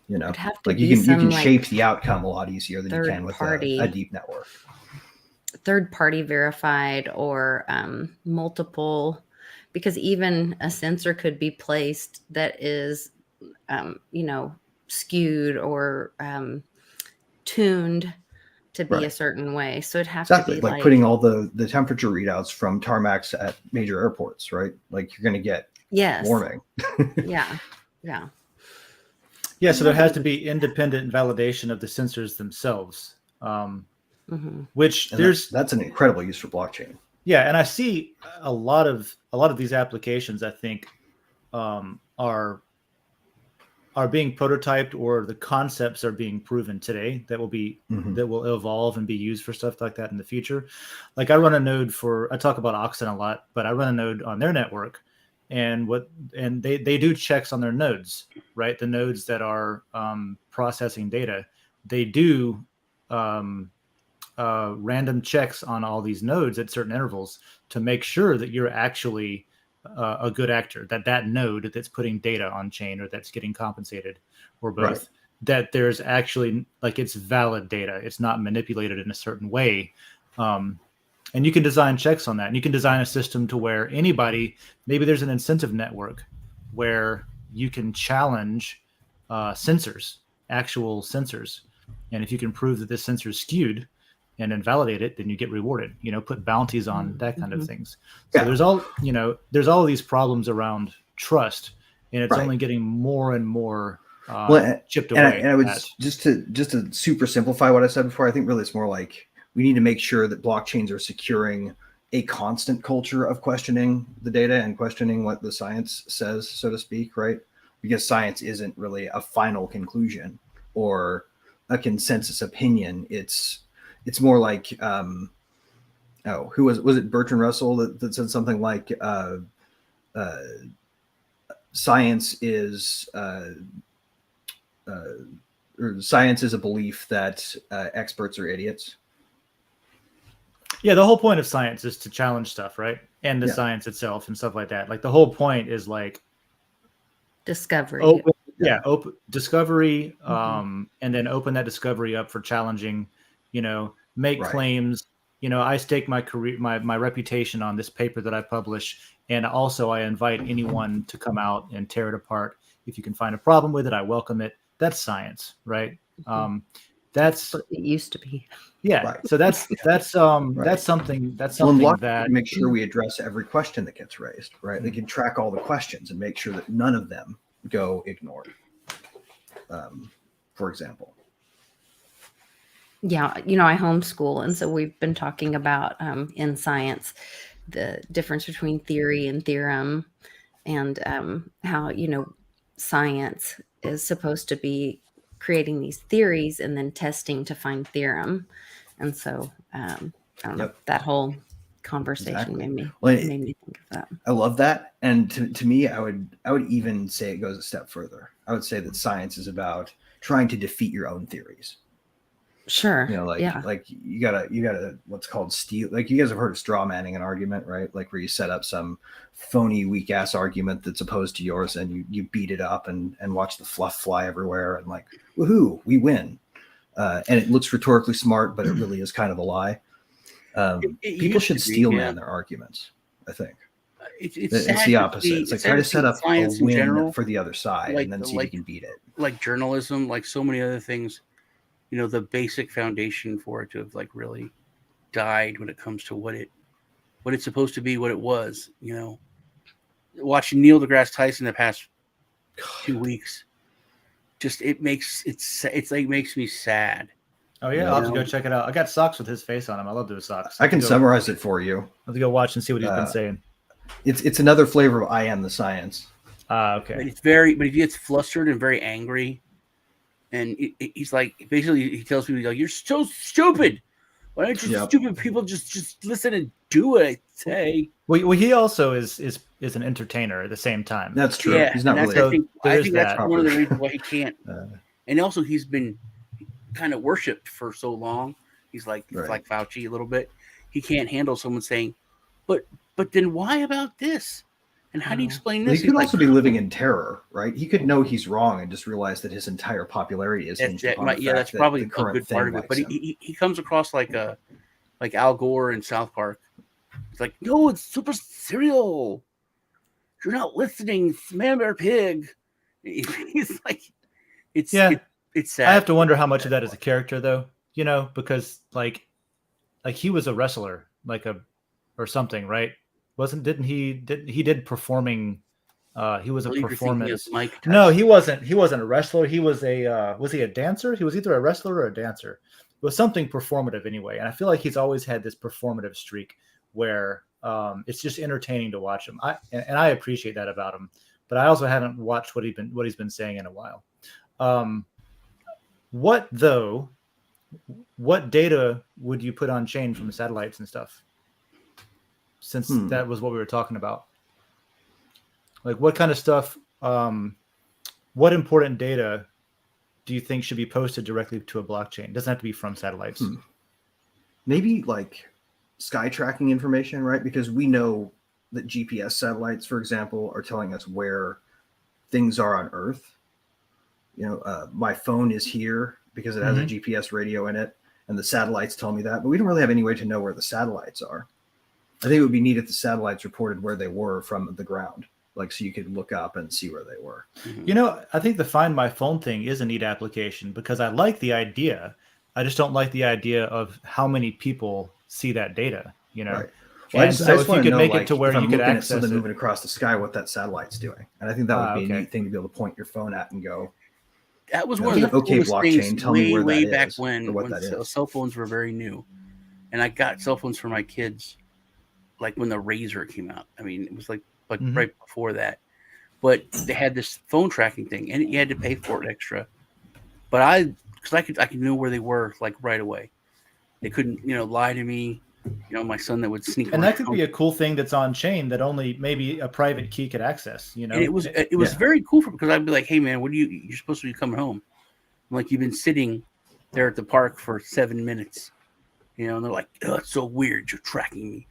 Like you can shape the outcome a lot easier than you can with a deep network. Third party verified or multiple, because even a sensor could be placed that is, skewed or tuned to be a certain way. So it'd have to be like putting all the temperature readouts from tarmacs at major airports, right? Like you're going to get warming. Yeah. So there has to be independent validation of the sensors themselves, which that's an incredible use for blockchain. Yeah. And I see a lot of these applications, I think, are being prototyped, or the concepts are being proven today that will evolve and be used for stuff like that in the future. Like I run a node I talk about Oxen a lot, but I run a node on their network, and they do checks on their nodes, right? The nodes that are processing data, they do random checks on all these nodes at certain intervals to make sure that you're actually a good actor, that node that's putting data on chain or that's getting compensated, or both, right, that there's actually, like, it's valid data, it's not manipulated in a certain way. And you can design checks on that, and you can design a system to where anybody, maybe there's an incentive network where you can challenge actual sensors, and if you can prove that this sensor is skewed and then validate it, then you get rewarded, put bounties on that kind of things. So there's all of these problems around trust, and it's only getting more and more chipped away. And I would just to super simplify what I said before, I think really it's more like we need to make sure that blockchains are securing a constant culture of questioning the data and questioning what the science says, so to speak, right? Because science isn't really a final conclusion or a consensus opinion. It's more like, who was it Bertrand Russell that said something like, science is a belief that experts are idiots. Yeah, the whole point of science is to challenge stuff, right? And the science itself and stuff like that. Like, the whole point is like discovery. Open discovery, and then open that discovery up for challenging, make claims. I stake my career, my reputation on this paper that I publish, and also I invite anyone to come out and tear it apart. If you can find a problem with it, I welcome it. That's science, right? That's what it used to be. Yeah. Right. So that's something that make sure we address every question that gets raised, right? Mm-hmm. They can track all the questions and make sure that none of them go ignored. For example. Yeah, I homeschool, and so we've been talking about in science the difference between theory and theorem, and how science is supposed to be creating these theories and then testing to find theorem. And so I don't know, that whole conversation made me think of that. I love that. And to me, I would even say it goes a step further. I would say that science is about trying to defeat your own theories. Sure. Like you gotta what's called steal. Like, you guys have heard of straw manning an argument, right? Like, where you set up some phony, weak ass argument that's opposed to yours, and you beat it up and watch the fluff fly everywhere, and like, woohoo, we win. And it looks rhetorically smart, but it really is kind of a lie. People should steel man their arguments, I think. It's the opposite. It's like, try to set up a win for the other side, and then see if you can beat it. Like journalism, like so many other things. The basic foundation for it to have like really died when it comes to what it's supposed to be, what it was. Watching Neil deGrasse Tyson the past 2 weeks, just makes me sad. Oh yeah, I'll have to go check it out. I got socks with his face on them. I love those socks. I can summarize it for you. I'll have to go watch and see what he's been saying. It's another flavor of I Am the Science. Okay. But he gets flustered and very angry. And he's like, basically, he tells people, "You're so stupid. Why don't you stupid people just listen and do what I say?" Well, he also is an entertainer at the same time. That's true. Yeah, he's not really. I think that's one of the reasons why he can't. And also, he's been kind of worshipped for so long. He's like Fauci a little bit. He can't handle someone saying, "But then why about this?" And how do you explain this? He could also be living in terror, right? He could know he's wrong and just realize that his entire popularity is hinged upon the fact that's probably that a good part of it. But he comes across like Al Gore in South Park. It's like, no, it's super serial. You're not listening, Man Bear Pig. He's like, it's sad. I have to wonder how much of that is a character, though. Because like he was a wrestler, or something, right? Didn't he did performing? He was a performance. No, he wasn't. He wasn't a wrestler. He was was he a dancer? He was either a wrestler or a dancer. It was something performative anyway. And I feel like he's always had this performative streak where it's just entertaining to watch him. I appreciate that about him. But I also haven't watched what he's been saying in a while. What data would you put on chain from satellites and stuff? Since that was what we were talking about. Like what kind of stuff, what important data do you think should be posted directly to a blockchain? It doesn't have to be from satellites. Maybe like sky tracking information, right? Because we know that GPS satellites, for example, are telling us where things are on Earth. My phone is here because it has a GPS radio in it, and the satellites tell me that, but we don't really have any way to know where the satellites are. I think it would be neat if the satellites reported where they were from the ground, like so you could look up and see where they were. I think the Find My Phone thing is a neat application because I like the idea. I just don't like the idea of how many people see that data, Right. Well, and so if you could make it to where you could access something it. moving across the sky, what that satellite's doing. And I think that would be a neat thing to be able to point your phone at and go, that was one of the coolest blockchain, things tell me where way that back is, when cell phones were very new. And I got cell phones for my kids like when the Razor came out. I mean, it was like right before that. But they had this phone tracking thing, and you had to pay for it extra. But I could know where they were like right away. They couldn't, lie to me. My son that would sneak. And that could be a cool thing that's on chain that only maybe a private key could access. And it was very cool because I'd be like, hey man, you're supposed to be coming home. I'm like, you've been sitting there at the park for 7 minutes. And they're like, oh, it's so weird. You're tracking me.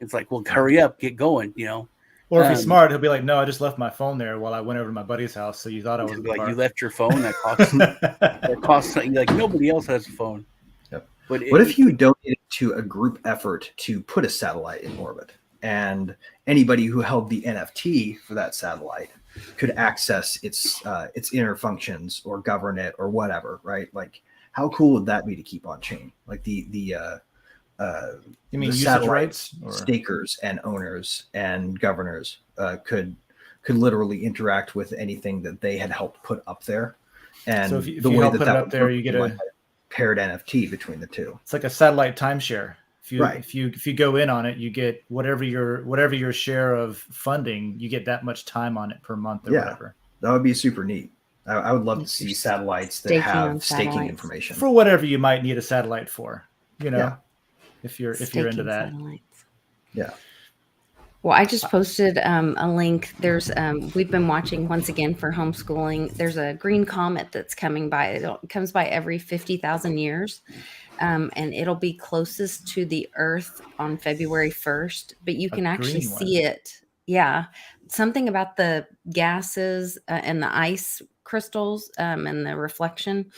It's like, well, hurry up, get going. Or if he's smart, he'll be like, no, I just left my phone there while I went over to my buddy's house. So you thought I was like, you left your phone? That costs something. Like nobody else has a phone. Yep. But what if you donated to a group effort to put a satellite in orbit, and anybody who held the NFT for that satellite could access its inner functions or govern it or whatever, right? Like, how cool would that be to keep on chain? Like you mean the usage rights? Stakers and owners and governors could literally interact with anything that they had helped put up there. And so if you help put it up there, you get a paired NFT between the two. It's like a satellite timeshare. If you go in on it, you get whatever your share of funding, you get that much time on it per month or whatever. That would be super neat. I would love to see satellites that have staking information for whatever you might need a satellite for. If you're into that. Satellites. Yeah. Well, I just posted a link. There's we've been watching once again for homeschooling. There's a green comet that's coming by. It comes by every 50,000 years, and it'll be closest to the Earth on February 1st. But you can actually see it. Yeah, something about the gases and the ice crystals and the reflection,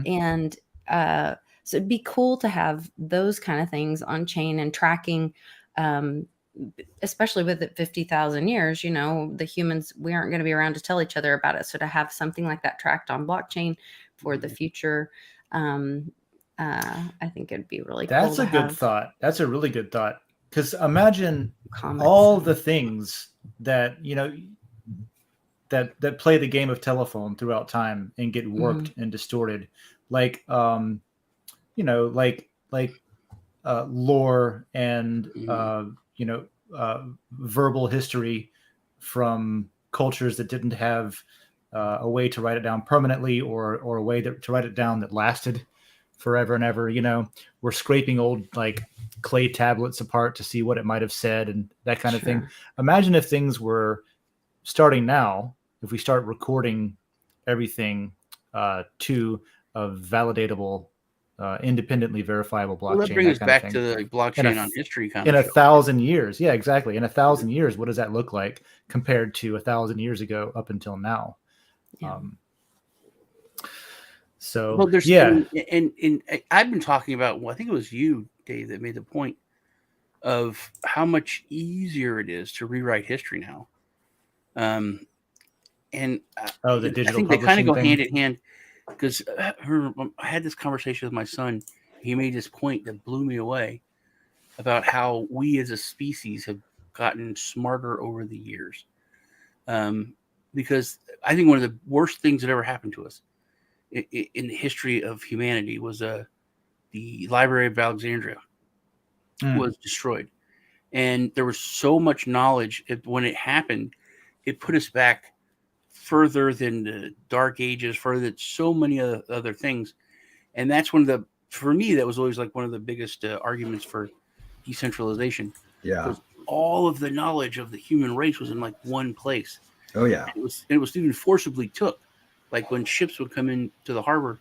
and so it'd be cool to have those kind of things on chain and tracking. Especially with it 50,000 years, the humans, we aren't going to be around to tell each other about it. So to have something like that tracked on blockchain for the future, I think it'd be really cool. That's a good thought. That's a really good thought. Because imagine all the things that, that play the game of telephone throughout time and get warped and distorted. Like, lore and, verbal history from cultures that didn't have a way to write it down permanently or a way to write it down that lasted forever and ever. We're scraping old like clay tablets apart to see what it might have said and that kind of thing. Imagine if things were starting now, if we start recording everything to a validatable independently verifiable blockchain. Well, that brings us back to the blockchain on history kind in 1,000 years. Yeah, exactly. In 1,000 years, what does that look like compared to 1,000 years ago up until now? Yeah. There's and I've been talking about. Well, I think it was you, Dave, that made the point of how much easier it is to rewrite history now. The digital. I think they kind of go hand in hand. Because I had this conversation with my son. He made this point that blew me away about how we as a species have gotten smarter over the years. Because I think one of the worst things that ever happened to us in the history of humanity was the Library of Alexandria was destroyed. And there was so much knowledge. When it happened, it put us back further than the Dark Ages, further than so many other things. And that's for me, that was always like one of the biggest arguments for decentralization. Yeah. all of the knowledge of the human race was in like one place. Oh yeah. It was even forcibly took. Like when ships would come into the harbor,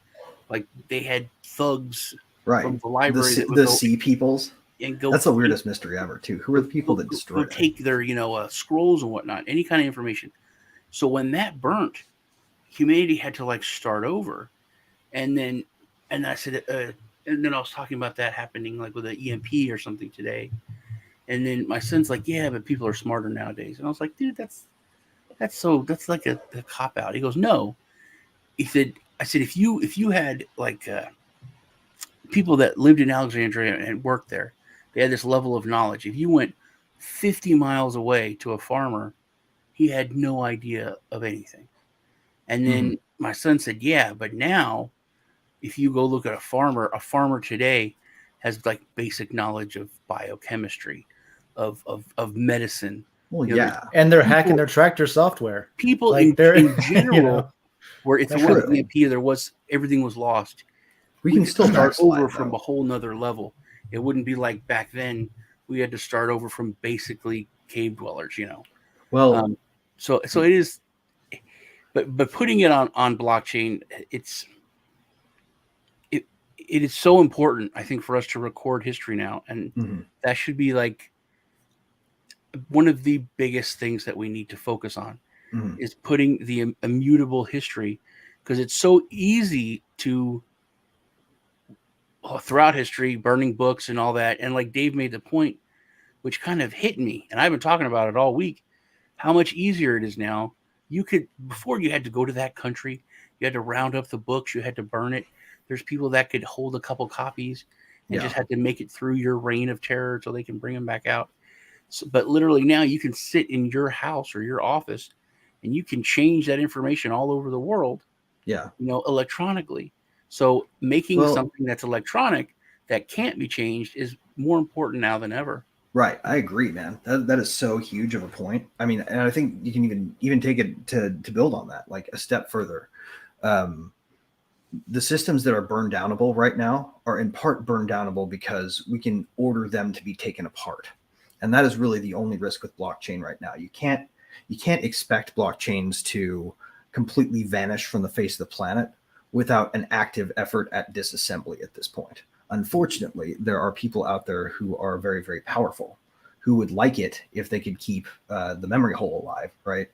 like they had thugs from the library that would the go sea peoples. and go. That's the weirdest mystery ever, too. Who are the people that destroyed it? Take their scrolls and whatnot, any kind of information. So when that burnt, humanity had to like start over, and I said, and then I was talking about that happening like with an EMP or something today, and then my son's like, yeah, but people are smarter nowadays, and I was like, dude, that's like a cop out. He goes, no. I said, if you had like people that lived in Alexandria and worked there, they had this level of knowledge. If you went 50 miles away to a farmer, he had no idea of anything. And then my son said, yeah, but now if you go look at a farmer today has like basic knowledge of biochemistry, of medicine. Well, yeah. And they're hacking their tractor software. People like in general, where if there was true. EMP, everything was lost. We can still start backslide, over from though. a whole nother level. It wouldn't be like back then. We had to start over from basically cave dwellers, Well, so it is, but putting it on blockchain, it is so important, I think, for us to record history now, and that should be like one of the biggest things that we need to focus on is putting the immutable history, because it's so easy to throughout history, burning books and all that. And like Dave made the point, which kind of hit me, and I've been talking about it all week, how much easier it is now. Before you had to go to that country, you had to round up the books, you had to burn it. There's people that could hold a couple copies and just had to make it through your reign of terror so they can bring them back out. So, but literally now you can sit in your house or your office and you can change that information all over the world, electronically. So making something that's electronic that can't be changed is more important now than ever. Right. I agree, man. That is so huge of a point. I mean, and I think you can even take it to build on that, like a step further. The systems that are burn downable right now are in part burn downable because we can order them to be taken apart. And that is really the only risk with blockchain right now. You can't expect blockchains to completely vanish from the face of the planet without an active effort at disassembly at this point. Unfortunately, there are people out there who are very, very powerful, who would like it if they could keep the memory hole alive, right?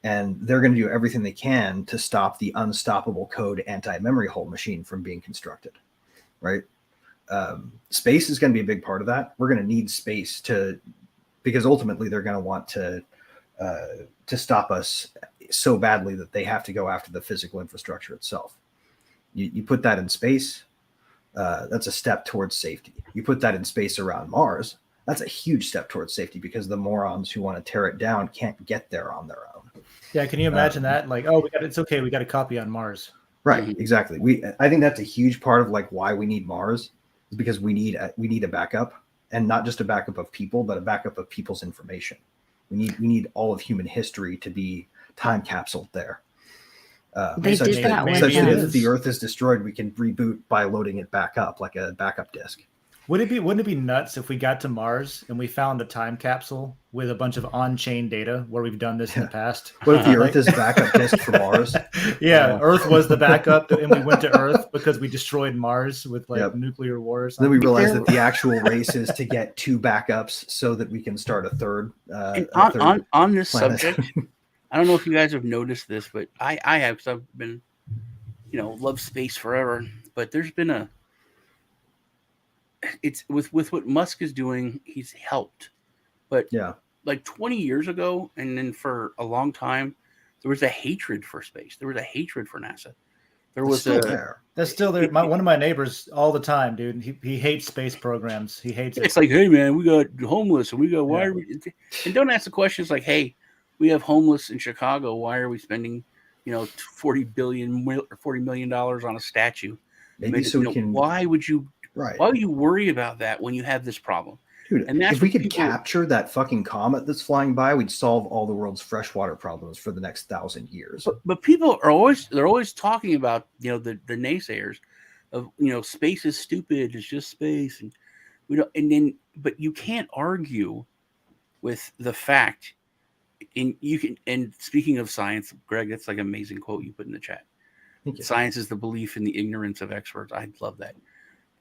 And they're going to do everything they can to stop the unstoppable code anti-memory hole machine from being constructed, right? Space is going to be a big part of that. We're going to need space because ultimately they're going to want to stop us so badly that they have to go after the physical infrastructure itself. You put that in space, that's a step towards safety. You put that in space around Mars, that's a huge step towards safety because the morons who want to tear it down can't get there on their own. Yeah, can you imagine that? Like, oh, it's okay, we got a copy on Mars. Right, exactly. I think that's a huge part of like why we need Mars, is because we need a backup, and not just a backup of people, but a backup of people's information. We need all of human history to be time capsuled there. They did that such that if the Earth is destroyed, we can reboot by loading it back up like a backup disk. Wouldn't it be nuts if we got to Mars and we found a time capsule with a bunch of on-chain data where we've done this in the past? What if the Earth is a backup disk for Mars? Earth was the backup, and we went to Earth because we destroyed Mars with nuclear wars. Then we realized that the actual race is to get 2 backups so that we can start a third. On this subject, I don't know if you guys have noticed this, but I have, because I've been, love space forever. But there's been it's with what Musk is doing, he's helped. But like 20 years ago, and then for a long time, there was a hatred for space. There was a hatred for NASA. That's still there. One of my neighbors all the time, dude. He hates space programs. He hates it. It's like, hey man, we got homeless, and we got why are we? And don't ask the questions like, hey, we have homeless in Chicago. Why are we spending, $40 million on a statue? Maybe so we can. Why would you? Right. Why would you worry about that when you have this problem? Dude, and if we could capture that fucking comet that's flying by, we'd solve all the world's freshwater problems for the next 1,000 years. But people are always talking about the naysayers of space is stupid, it's just space, and but you can't argue with the fact, and speaking of science, Greg, that's like an amazing quote you put in the chat. Science is the belief in the ignorance of experts. I love that.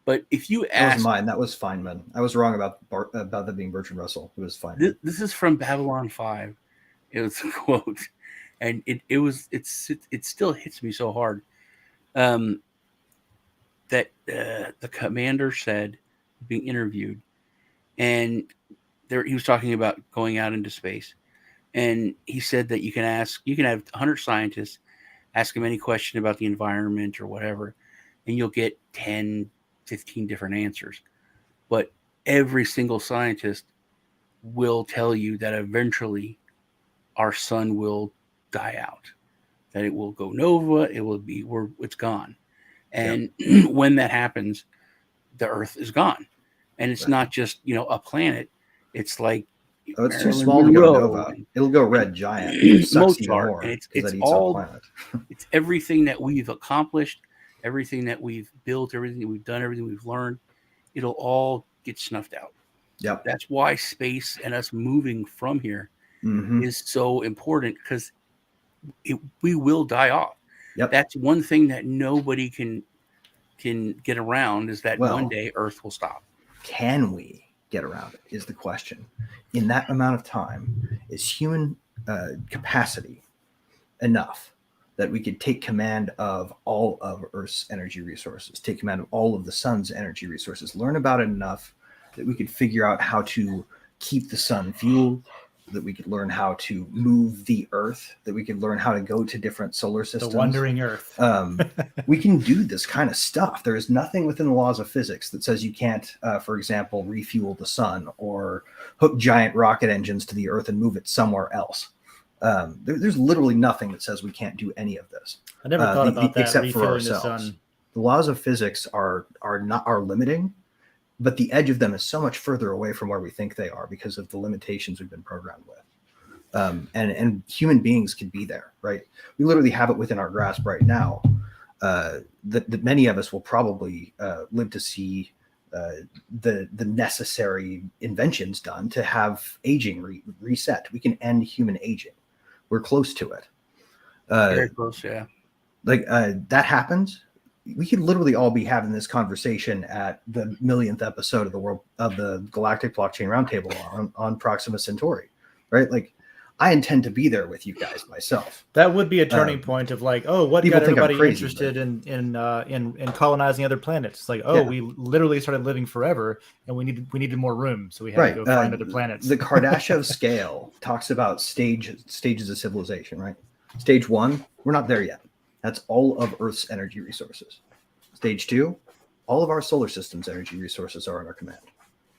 But if you ask, that was mine. That was Feynman. I was wrong about that being Bertrand Russell. It was Feynman. This is from Babylon 5. It was a quote, and it still hits me so hard. That the commander said, being interviewed, and he was talking about going out into space, and he said that you can have 100 scientists ask them any question about the environment or whatever, and you'll get 10, 15 different answers. But every single scientist will tell you that eventually our sun will die out, that it will go nova, it's gone. And when that happens, the Earth is gone. And it's not just, a planet. It's like, it's too small to go nova. It'll go red giant. It sucks even more, and it's that eats all our planet. It's everything that we've accomplished, everything that we've built, everything that we've done, everything we've learned. It'll all get snuffed out. Yep. That's why space and us moving from here is so important, because we will die off. Yep. That's one thing that nobody can get around, is that one day Earth will stop. Can we get around it is the question. In that amount of time, is human capacity enough that we could take command of all of Earth's energy resources, take command of all of the sun's energy resources, learn about it enough that we could figure out how to keep the sun fueled, that we could learn how to move the Earth, that we could learn how to go to different solar systems. The wandering Earth. We can do this kind of stuff. There is nothing within the laws of physics that says you can't, for example, refuel the sun or hook giant rocket engines to the Earth and move it somewhere else. There's literally nothing that says we can't do any of this. I never thought about that. Except for ourselves. The laws of physics are limiting, but the edge of them is so much further away from where we think they are because of the limitations we've been programmed with. And human beings can be there, right? We literally have it within our grasp right now. That many of us will probably live to see the necessary inventions done to have aging reset. We can end human aging. We're close to it. Very close, yeah. That happens. We could literally all be having this conversation at the millionth episode of the Galactic Blockchain Roundtable on Proxima Centauri, right? Like, I intend to be there with you guys myself. That would be a turning point of like, what got everybody interested in colonizing other planets? It's like, we literally started living forever, and we needed more room, so we had to go find other planets. The Kardashev scale talks about stages of civilization, right? Stage 1, we're not there yet. That's all of Earth's energy resources. Stage 2, all of our solar system's energy resources are in our command,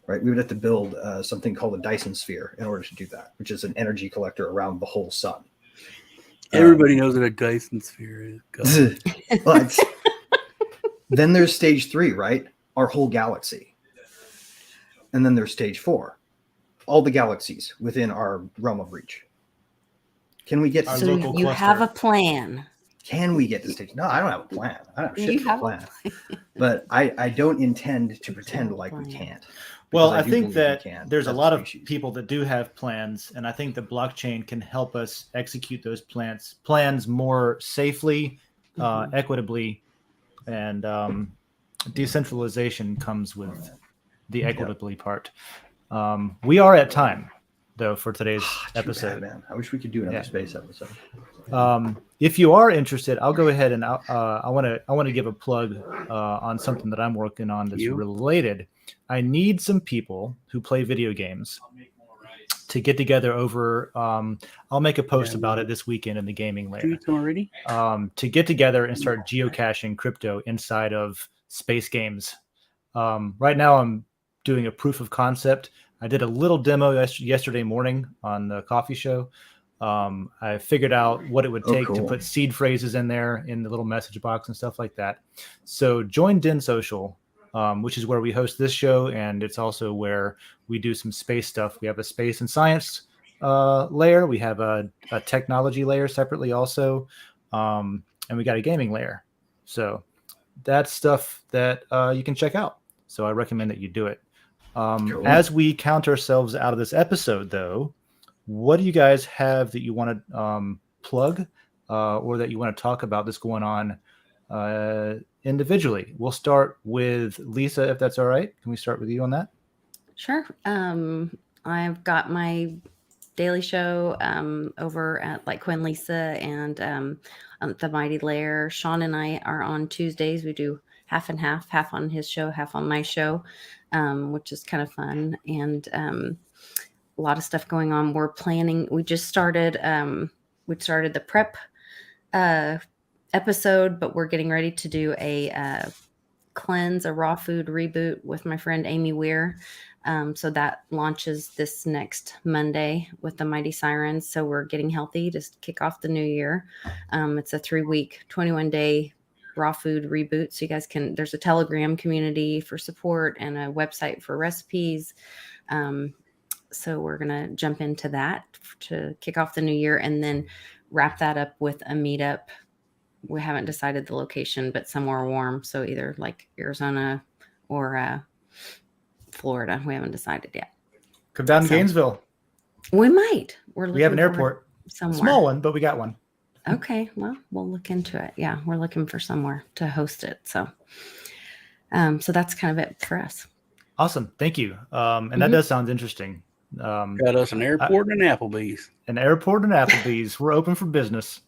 right? We would have to build something called a Dyson sphere in order to do that, which is an energy collector around the whole sun. Everybody knows what a Dyson sphere is. But then there's stage 3, right? Our whole galaxy. And then there's stage 4, all the galaxies within our realm of reach. Can we get to so you have a plan? Can we get to stage? No, I don't have a plan. I don't have shit for a plan. But I don't intend to pretend like we can't. Well, I think that there's a lot of people that do have plans, and I think the blockchain can help us execute those plans more safely, equitably, and decentralization comes with the equitably part. We are at time, though, for today's episode. Bad, man. I wish we could do another space episode. If you are interested, I'll go ahead and I want to give a plug on something that I'm working on that's related. I need some people who play video games to get together over. I'll make a post about it this weekend in the gaming layer. Already? To get together and start geocaching crypto inside of space games. Right now, I'm doing a proof of concept. I did a little demo yesterday morning on the coffee show. I figured out what it would take to put seed phrases in there in the little message box and stuff like that. So join Den Social, which is where we host this show, and it's also where we do some space stuff. We have a space and science layer. We have a technology layer separately also, and we got a gaming layer. So that's stuff that you can check out. So I recommend that you do it. Cool. As we count ourselves out of this episode, though, what do you guys have that you want to plug or that you want to talk about that's going on individually? We'll start with Lisa, if that's all right. Can we start with you on that? Sure. I've got my daily show over at Litecoin Lisa and the Mighty Lair. Sean and I are on Tuesdays. We do half and half on his show, half on my show, which is kind of fun. And a lot of stuff going on. We just started the prep episode, but we're getting ready to do a cleanse, a raw food reboot with my friend Amy Weir. So that launches this next Monday with the Mighty Sirens. So we're getting healthy to kick off the new year. It's a 3-week, 21-day raw food reboot. So you guys there's a Telegram community for support and a website for recipes. So we're going to jump into that to kick off the new year and then wrap that up with a meetup. We haven't decided the location, but somewhere warm. So either like Arizona or Florida. We haven't decided yet. Come down to Gainesville. We might. We have an airport. Somewhere. Small one, but we got one. Okay. Well, we'll look into it. Yeah. We're looking for somewhere to host it. So that's kind of it for us. Awesome. Thank you. And that does sound interesting. Got us an airport and an Applebee's. An airport and Applebee's. We're open for business.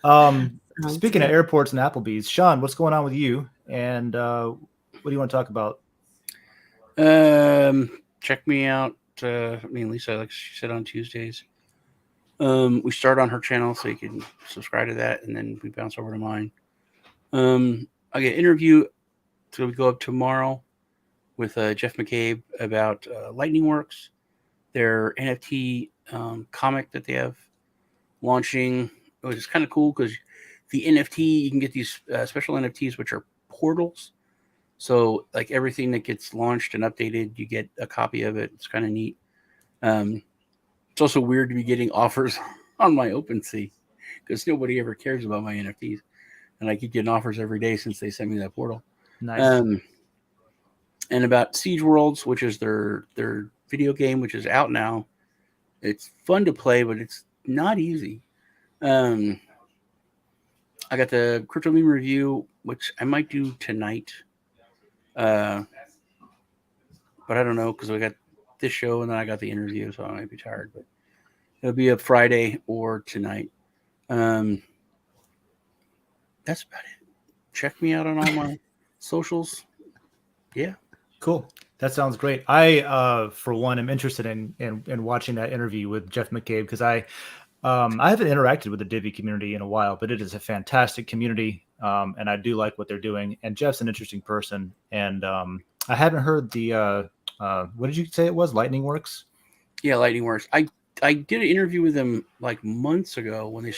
Speaking of airports and Applebee's, Sean, what's going on with you? And what do you want to talk about? Check me out. Lisa, like she said, on Tuesdays. We start on her channel, so you can subscribe to that, and then we bounce over to mine. I get an interview. So we go up tomorrow with Jeff McCabe about Lightning Works, their NFT comic that they have launching, which is kind of cool because the NFT, you can get these special NFTs, which are portals. So like everything that gets launched and updated, you get a copy of it. It's kind of neat. It's also weird to be getting offers on my OpenSea because nobody ever cares about my NFTs. And I keep getting offers every day since they sent me that portal. Nice. And about Siege Worlds, which is their video game, which is out now. It's fun to play, but it's not easy. I got the Crypto Meme review, which I might do tonight. But I don't know because we got this show and then I got the interview, so I might be tired. But it'll be a Friday or tonight. That's about it. Check me out on all my socials. Yeah, cool. That sounds great. I, for one, am interested in watching that interview with Jeff McCabe because I haven't interacted with the Divi community in a while, but it is a fantastic community. And I do like what they're doing. And Jeff's an interesting person. And I haven't heard the what did you say it was? Lightning Works? Yeah, Lightning Works. I did an interview with them like months ago when they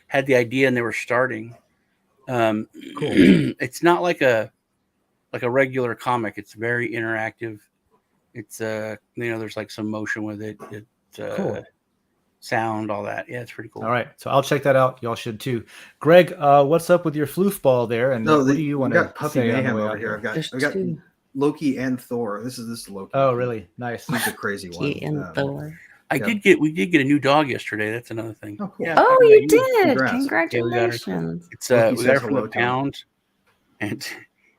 had the idea and they were starting. Cool. It's not like a regular comic. It's very interactive. It's there's like some motion with it. It's cool. Sound, all that. Yeah, it's pretty cool. All right, so I'll check that out. Y'all should too. Greg, what's up with your floof ball there? And what do you want to Puppy say Mayhem over here? I've got Loki and Thor. This is Loki. Oh, really? Nice. He's a crazy one. And Thor. We did get a new dog yesterday. That's another thing. Oh, cool. Yeah, you did. Congrats. Congratulations. We got her from the pound, and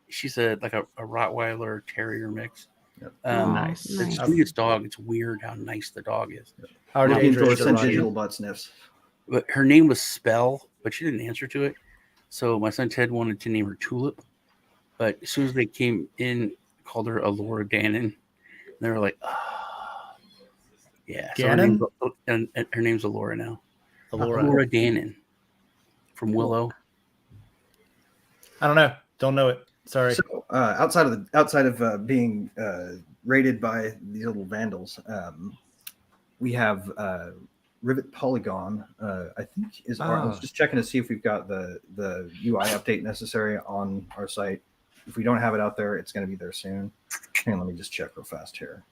she's a Rottweiler Terrier mix. Yep. Nice. It's the sweetest dog. It's weird how nice the dog is. Yep. How dangerous sent digital butt sniffs. But her name was Spell, but she didn't answer to it. So my son Ted wanted to name her Tulip, but as soon as they came in, called her Alora Dannon. And they were like, oh. Yeah. So her name's Alora now. Alora Dannon from Willow. I don't know. Don't know it. Sorry. So outside of being raided by these little vandals, we have Rivet Polygon. I think I was just checking to see if we've got the UI update necessary on our site. If we don't have it out there, it's going to be there soon. Hang on, let me just check real fast here.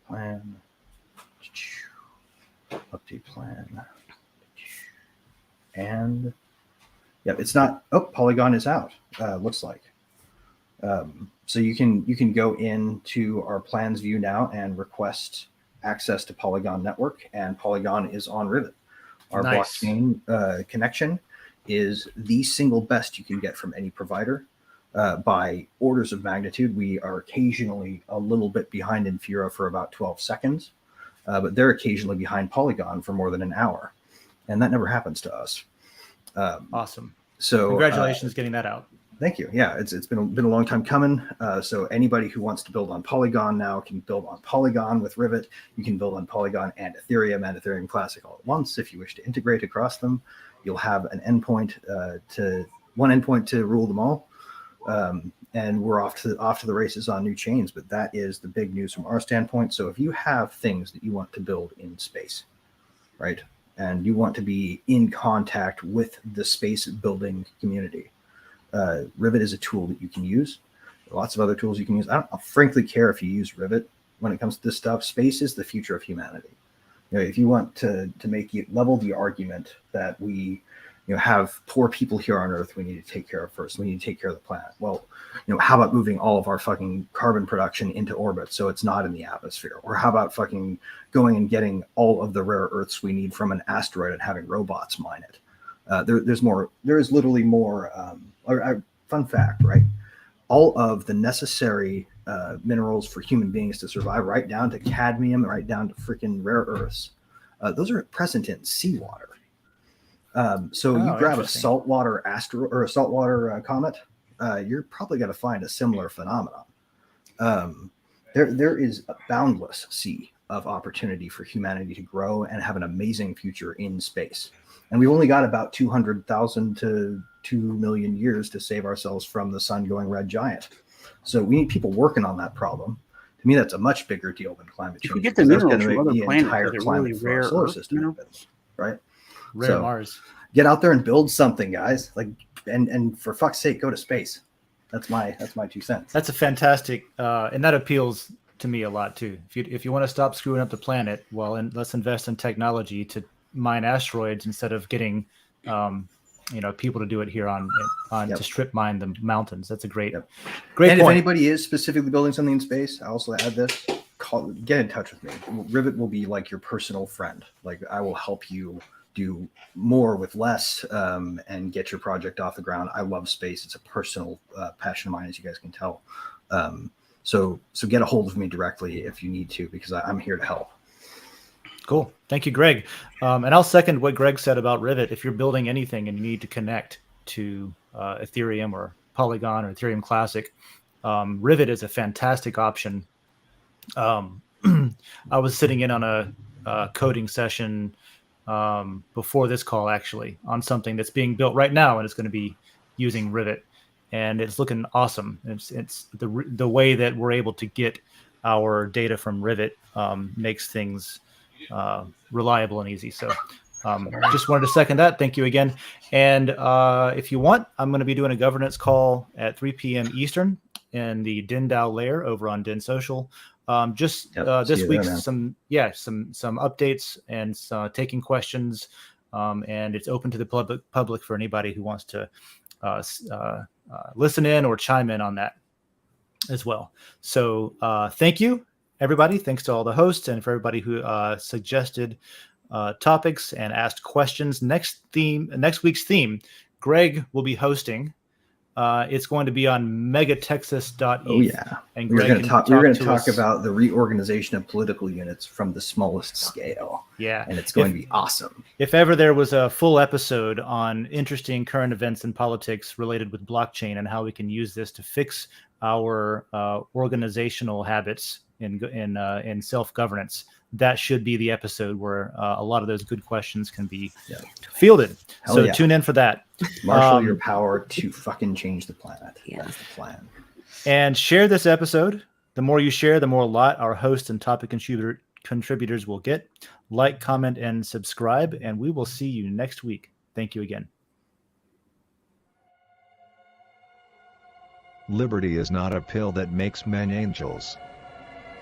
Plan. Update plan. And yeah, it's not. Oh, Polygon is out. Looks like. So you can go into our plans view now and request access to Polygon network, and Polygon is on Rivet. Our blockchain connection is the single best you can get from any provider. By orders of magnitude, we are occasionally a little bit behind Infura for about 12 seconds, but they're occasionally behind Polygon for more than an hour, and that never happens to us. Awesome. So congratulations getting that out. Thank you. Yeah, it's been a long time coming. So anybody who wants to build on Polygon now can build on Polygon with Rivet. You can build on Polygon and Ethereum Classic all at once. If you wish to integrate across them, you'll have an endpoint one endpoint to rule them all. And we're off to the races on new chains. But that is the big news from our standpoint. So if you have things that you want to build in space, right, and you want to be in contact with the space building community, Rivet is a tool that you can use. There are lots of other tools you can use. I don't frankly care if you use Rivet when it comes to this stuff. Space is the future of humanity. If you want to level the argument that we have poor people here on Earth we need to take care of first. We need to take care of the planet. Well, how about moving all of our fucking carbon production into orbit so it's not in the atmosphere? Or how about fucking going and getting all of the rare earths we need from an asteroid and having robots mine it? There is literally more. Fun fact, right? All of the necessary minerals for human beings to survive, right down to cadmium, right down to freaking rare earths, those are present in seawater. So you grab a saltwater asteroid or a saltwater comet, you're probably going to find a similar phenomenon. There is a boundless sea of opportunity for humanity to grow and have an amazing future in space. And we've only got about 200,000 to 2 million years to save ourselves from the sun going red giant. So we need people working on that problem. To me, that's a much bigger deal than climate change. If we get the minerals from other the planets, entire climate for our solar system, right? Rare Mars. Get out there and build something, guys. And for fuck's sake, go to space. That's my 2 cents. That's a fantastic, and that appeals to me a lot too. If you want to stop screwing up the planet, well, and let's invest in technology to mine asteroids instead of getting people to do it here on to strip mine the mountains. That's a great and point. If anybody is specifically building something in space, I also add this: get in touch with me. Rivet will be like your personal friend. Like I will help you do more with less and get your project off the ground. I love space. It's a personal passion of mine, as you guys can tell. So get a hold of me directly if you need to, because I'm here to help. Cool. Thank you, Greg. And I'll second what Greg said about Rivet. If you're building anything and you need to connect to Ethereum or Polygon or Ethereum Classic, Rivet is a fantastic option. I was sitting in on a coding session before this call, actually, on something that's being built right now, and it's going to be using Rivet, and it's looking awesome. It's the way that we're able to get our data from Rivet makes things reliable and easy. So just wanted to second that. Thank you again. And if you want, I'm going to be doing a governance call at 3 p.m. Eastern in the DinDAO layer over on Din Social. This week, some updates and taking questions, and it's open to the public for anybody who wants to listen in or chime in on that as well. So thank you, everybody. Thanks to all the hosts and for everybody who suggested topics and asked questions. Next week's theme, Greg will be hosting. It's going to be on megatexas.eth. Oh yeah, and we're going to talk about the reorganization of political units from the smallest scale. Yeah, and it's going to be awesome. If ever there was a full episode on interesting current events in politics related with blockchain and how we can use this to fix our organizational habits in self-governance, that should be the episode where a lot of those good questions can be fielded. So tune in for that. Marshal your power to fucking change the planet. Yeah. That's the plan. And share this episode. The more you share, the more lot our hosts and topic contributors will get. Like, comment, and subscribe, and we will see you next week. Thank you again. Liberty is not a pill that makes men angels.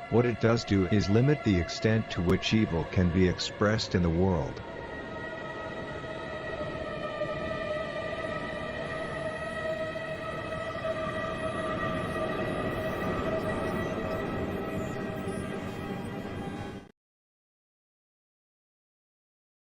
What it does do is limit the extent to which evil can be expressed in the world.